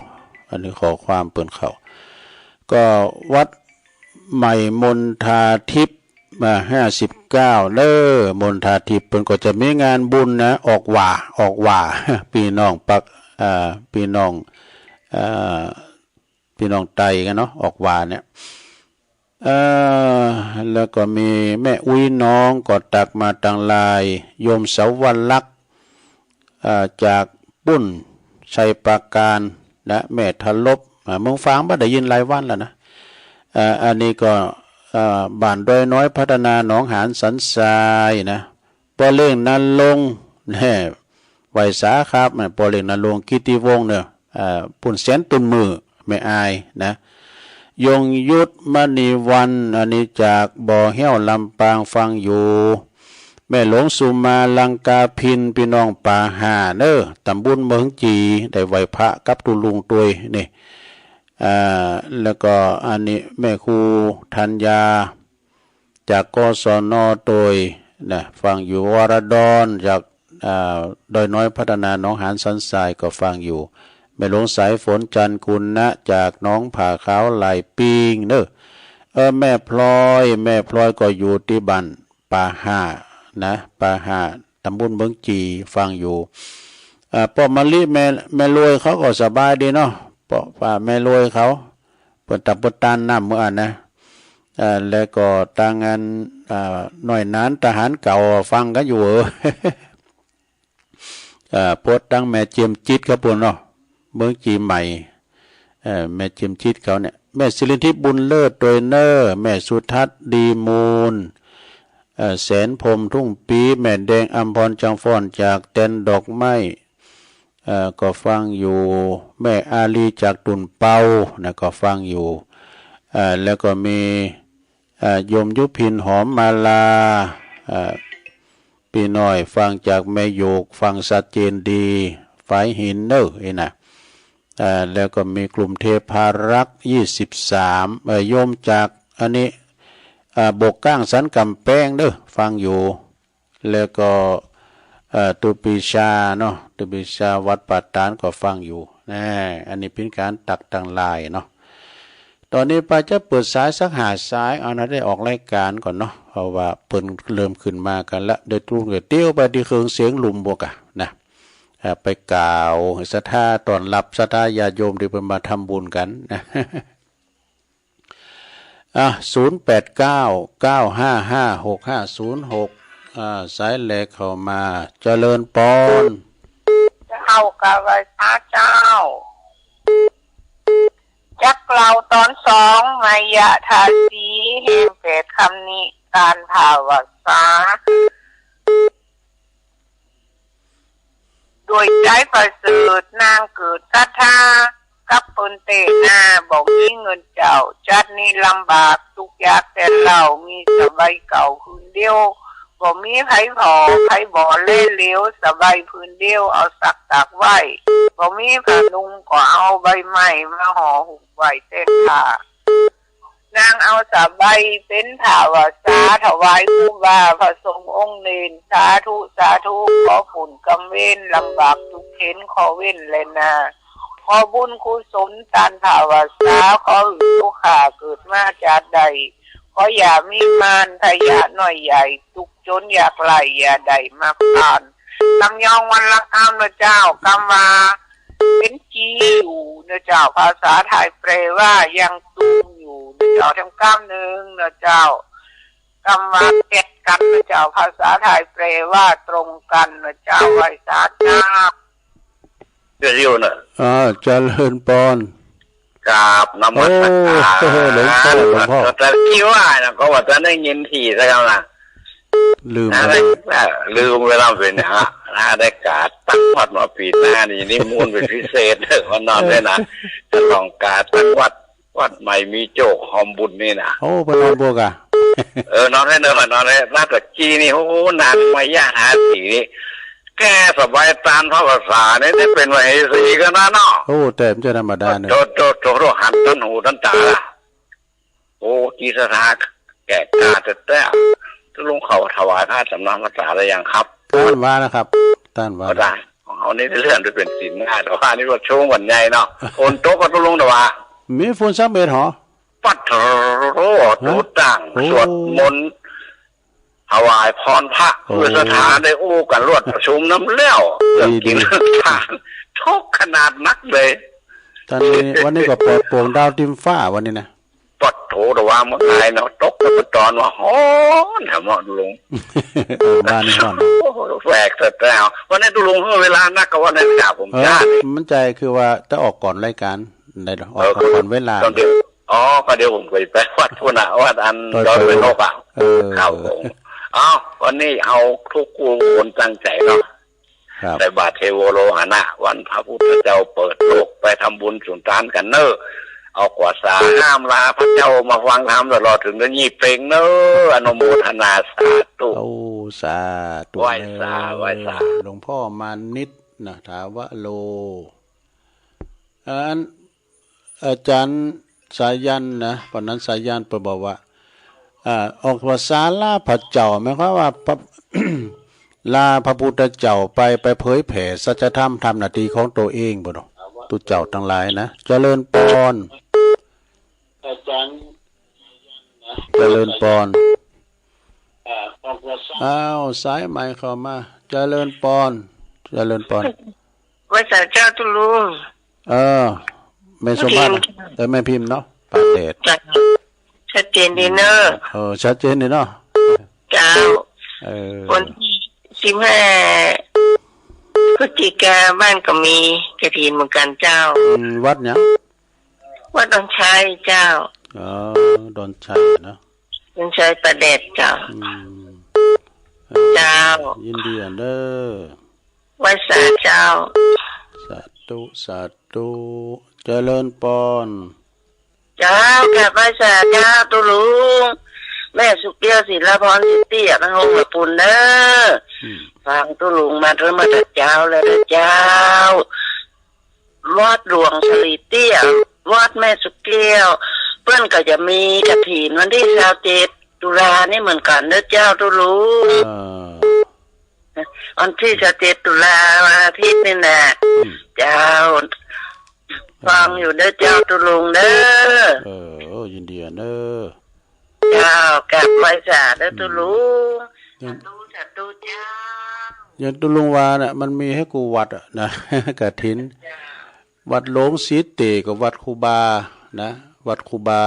S1: อันนี้ขอความเปิดเขาก็วัดใหม่มนทาทิพย์มา59เด้อมนทาทิพย์เพิ่นก็จะมีงานบุญนะออกว่าพี่น้องพี่น้องไตกันเนาะออกว่าเนี่ยแล้วก็มีแม่อุ้ยน้องก็ตักมาตังลายโยมเสาวลักษณ์จากปุ้นชัยปราการและแม่ทลบเมืองฟางบ่ได้ยินหลายวันแล้วนะอันนี้ก็บ้านดอยน้อยพัฒนาหนองหานสันทรายนะปอเล่งนันลงแน่ไวสาครับปอเล่งนันลงกิติวงศ์เนี่ยปุ่นแสนตุนมือไม่อายนะยงยุทธมณีวันอันนี้จากบ่อแห้วลำปางฟังอยู่แม่หลวงสุมาลังกาพินพี่น้องป่าหาเน้อตำบลเมืองจีได้ไหวพระกับตุลุงตัวยนี่แล้วก็อันนี้แม่ครูธัญญาจากกศนตัวยนะฟังอยู่วรดอนจากดอยน้อยพัฒนาหนองหานสันทรายก็ฟังอยู่แม่หลวงสายฝนจันกุลนะจากน้องผ่าขาวไหลปิงเน้อแม่พลอยก็อยู่ที่บ้านป่าหานะป่าหาต ำบุญเบิงจีฟังอยู่ป้อมะลิแม่รวยเขาก็สบายดีเนาะป้อป่าแม่รวยเขาเปิดตับเปิดตานน้ำเมื่อนะแล้วก็ทางงานหน่อยนั้นทหารเก่าฟังกันอยู่โพสต์ตั้งแม่เจียมจิตครับปุ่นเนาะเมืองจีใหม่แม่เจียมจิตเขาเนี่ยแม่สิริทิพย์บุญเลิศโดยเนอร์แม่สุทัศน์ดีมูลแสนพรมทุ่งปีแม่แดงอัมพรจังฟ้อนจากเต้นดอกไม้ก็ฟังอยู่แม่อาลีจากตุนเปานะก็ฟังอยู่แล้วก็มีโยมยุพินหอมมาลาปีน้อยฟังจากแม่โยกฟังชัดเจนดีฝ่ายหินเนอร์นะแล้วก็มีกลุ่มเทพารักษ์23โยมจากอันนี้บกก้างสันกำแพงเด้อฟังอยู่แล้วก็ตุปิชาเนาะตุปิชาวัดปัตตานก็ฟังอยู่อันนี้เป็นการตักตังลายเนาะตอนนี้ป้าจะเปิดสายสักหาสายเอานะได้ออกรายการก่อนเนาะเพราะว่าเพิ่นเริ่มขึ้นมากันละเดี๋ยวตรุ่งเดี๋ยวเตี้ยวไปที่เครื่องเสียงลุมบวกอะนะไปกล่าวศรัทธาตอนรับศรัทธาญาโยมที่เพิ่นมาทำบุญกันนะ0899556506สายแหลกเข้ามาเจริญปอน
S5: เอากับพระเจ้าจักเราตอน2มายะทาสีแห่งเพศคำนี้การภาวษาโดยใจประเสริฐนางเกิดศรัทธากับปนเตนาบอกมีเงินเจ้าจัดนี่ลำบากทุกยากแต่เรามีสบายเก่าคืนเดียวบ่มีไผพอไผบ่เล่เหลวสบายพื้นเดียวเอาสักตากไว้บ่มีผ้านุ่งก็เอาใบไม้มาห่อหุ้มไว้เต็มผ้านางเอาสบายเป็นผ้าวาสาถวายครูบาพระสงฆ์องค์เนรสาธุสาธุขอผลกำเว้นลำบากทุกเข็นขอเว้นเลยนะขอบุญกุศลตานผ้าวาสาขอหือทุกขาเกิดมาจากใดขออย่ามีมารพยาหน่อยใหญ่ทุกจนอยากไหลอย่าใดมาผ่านลำยองวันละคำนะเจ้ากำมาเป็นจีอยู่นะเจ้าภาษาไทยแปลว่ายังตุ้มอยู่นะเจ้าทั้ง1นะเจ้ากำมาเก็ดกันนะเจ้าภาษาไทยแปลว่าตรงกันนะเจ้าไว้สาธุ
S6: เดี๋ยวนะ
S1: เจริญปอน
S6: กราบนมัสการ
S1: หลวงพ่อ
S6: แต่คิดว่านะก็ว่าจะได้ยินทีซะแล้วนะ
S1: ลืม
S6: เวลาเป็นฮะได้กาดตั้งวัดมาปีหน้านี่นี่มูลเป็นพิเศษวันนอนด้วยนะจะลองกาดตั้งวัดใหม่มีโจกหอมบุญนี่นะ
S1: ไปนอนบวกอ่ะ
S6: นอนให้เนอะนอนให้ราชกีนี่นานมายาหาสีนี่แกสบายตานพระภาษาเนี่ยได้เป็นวันสีกันนะเนาะ
S1: แต่มันจะธรรมดาเนี่ย
S6: โจหันต้นหูต้นตากีสถาแก่กาแต่ลุงเขาถวายผ้าสำนักภาษาอะไรยังครับ
S1: ท่านว่านะครับท่านว่า
S6: ได้ของเขานี่เรื่องจะเป็นศีลง่ายแต่ว่านี่ก็ช่วงวันใหญ่เนาะคนโต๊ะก็ต้องลงแต่ว่า
S1: มีฝนซับเบ็ดหรอ
S6: ปัดตูต่างสวดมนต์ถวายพรพระเพื่อสถานได้กันรวดประชุมน้ำเลี้ยวเรื่องกินเรื่องทานทุกขนาดนักเลย
S1: ตอนนี้วันนี้ก็เปิดโป่งดาวทิมฟ้าวันนี้นะ
S6: ปัดโถแต่ว่าเมื่อไงเนาะตกตะตอนว่าฮ้อนแถมว่าลุง
S1: บ้านนี่ฮ้อน
S6: แฝกแต่แล้ววันนี้ดูลุงเวลานักก็ว่าในจ่าผมจ้า
S1: มันใจคือว่าจะออกก่อนรายการได้ออกก่อนเวลา
S6: ก็เดี๋ยวผมไปวัดพุนะวัดอันดอยเป็นโลกอ่ะครับผมวันนี้เอาทุกคนตั้งใจเนาะใส่บาตรเทโวโลหณะวันพระพุทธเจ้าเปิดโลกไปทำบุญสุนทานกันเนอะเอากว่าสาห้ามลาพระเจ้ามาฟังธรรมตลอดถึงจะยี่เพลงเนอะอนุโมทนาสาธุ
S1: สาธุ
S6: ไหว้สา
S1: หลวงพ่อมานิดนะถาวะโลอาจารย์สายันนะตอนนั้นสายันบอกว่าออกภาษาลาพระเจ้าหมายความว่า ลาพระพุทธเจ้าไปเผยแผ่สัจธรรมทำหน้าที่ของตัวเองบ่เนาะตุเจ้าทั้งหลายนะเจริญพรอาจารย์เจริญพร อ้าวสายใหม่เข้ามาเจริญปอน
S5: ว่าเจ้าตุลุง
S1: ไม่สมบัติแต่ไม่พิมพ์เนาะปากเดช
S5: ชัดเจนดีเนอะ
S1: ชัดเจนดีเนาะ
S5: เจ้าวันที่15 พฤศจิกาบ้านก็มีกฐินเหมือนกันเจ้า
S1: วัดเนี่ย
S5: วัดดอนชัยเจ้า
S1: ดอนชัยนะ
S5: ดอนชัยประเดชเจ้า
S1: ยินดีเด้อ
S5: วัดสาเจ้า
S1: สาธุเจริญปอน
S5: เจ้ากับวัดสาเจ้าตุลุงแม่สุเกียวศิลพรสิเตี้ยนางลงมาปุ่นเด้อฟังตุลุงมาเริ่มมาจากเจ้าแล้วเจ้าวัดหลวงสลีเตี้ยวัดแม่สุเกียวเพื่อนก็จะมีกฐินวันที่27 ตุลานี่เหมือนกันเด้อเจ้าตุลุงวันที่27 ตุลาวันอาทิตย์นี่แหละเจ้าฟังอยู่เด้อเจ้าตุลุงเด้
S1: อยินดีเด้อ
S5: เจ้ากับไฟสาเด้อตุลุงสาธุเจ้า
S1: อย่างตุลุงวาน่ะมันมีให้กูวัดนะกฐินวัดหลวงศรีเตกับวัดครูบานะวัดครูบา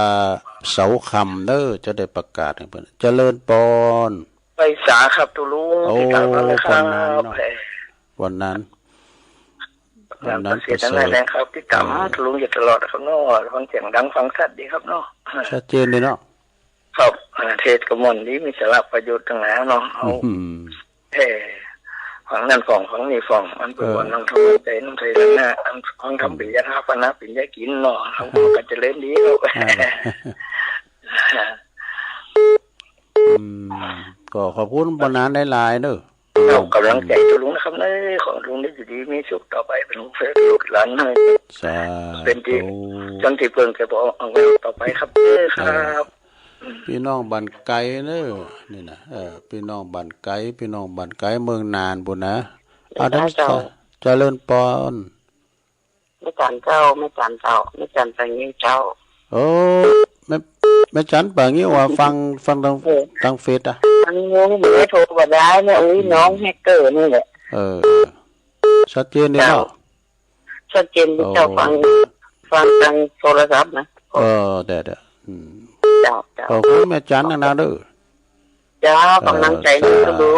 S1: เสาคำเด้อจะได้ประกาศให้เพิ่นเจริญปอน
S5: ไปสาครับตุลุงที่ตามมาเลยครับ
S1: วันนั้น
S5: เสียทั้งนั้นนะครับที่ตามตุลุงอยู่ตลอดครับเนาะฟังเสียงดังฟังชัดดีครับเนาะ
S1: ชัดเจนเลยเนาะ
S5: ครับเทศกมลนี้มีสาระประโยชน์ทั้งนั้นเนาะเอาฝั่งนั้นฝั่งนี้ฝั่งอันเป็นวันน้องทำใจน้องใจนั่นนะอันทำปิญญาทาปนะปิญญากินเนาะเขาก็จะเล่นดีเขา
S1: ก็ขอบคุณบรรณาได้หลายเด้อ
S5: เรากำลังใจตัวลุงนะครับนี่ของลุงได้อยู่ดีมีสุขต่อไปเป็นลุงเฟซลูกหลานให้เป็นที่จนที่เพิ่งจะบอกเอาไว้ต่อไปครับครับ
S1: พี่น้องบันไกเนอะนี่นะพี่น้องบันไกเมืองนานบุญนะ
S5: ทั้ง
S1: เจริญปอน
S5: ไม่จันเจ้าไม่จันไปงี้เจ้า
S1: โอ้ไม่จันไปงี้ว่าฟังทางเฟซอ่ะ
S5: อันนี้ไม่โทรมาได้เนี่ยอุ้ยน้องแฮกเกอร์นี่แหละ
S1: ชัดเจนดีเนาะ
S5: ชัดเจนที่เจ้าฟังทางโทรศัพท์นะ
S1: เดี๋ยวขอบคุณแม่จันนะเด้อ
S5: เจ้ากำลังใจดีดู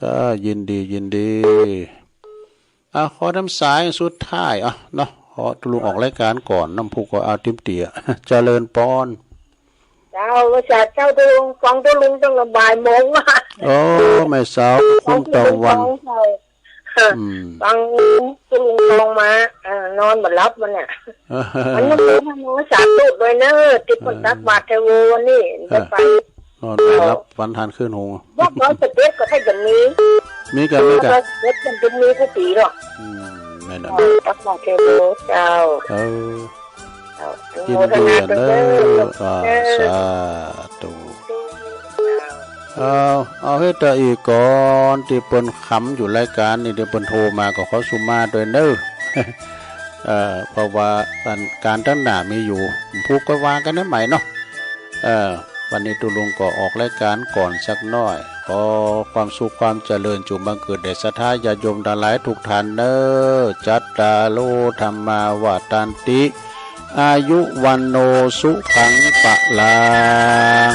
S1: จ้ายินดีขอน้ำสายสุดท้ายเนาะขอตุลุงออกรายการก่อนน้ำพุก็เอาติ้มเตี๋ยเจริญปอน
S5: เจ้าว่าจะเจ้าตุลุงฟังตุลุงต้องระบายโมงว่า
S1: ไม่สาวคุ้มต่อวัน
S5: ฟังตุลุงลงมานอนบัดรับมันเนี่ยมันไม่ได้ทำสาธุเลยเนอะติดคนตักบาตรเทววันนี้จะไป
S1: นอนรับฝันทานขึ้นหง
S5: บอกน้อยสเต็ปก็ให้แบบนี้
S1: มีกัน
S5: สเต็ปมันเป็นมีผู้ปีหรอก
S1: ไม่นาน
S5: ตักบาตรเทวเจ้า
S1: กินเดือนเด้อสาธุเอาให้ตาอีกก่อนที่เปิ้นขำอยู่รายการนี่เดี๋ยวเปิ้นโทรมาก็ขอสุมาด้วยเด้อเพราะว่าการตั้งหน้ามีอยู่พูดก็วางกันได้ใหม่เนาะวันนี้ตุลุงก็ออกรายการก่อนสักน้อยขอความสุขความเจริญจงบังเกิดแด่ศรัทธาญาติโยมทั้งหลายทุกท่านเด้อจัตตาโลธรรมาวาตันติอายุวันโนสุขังปะลัง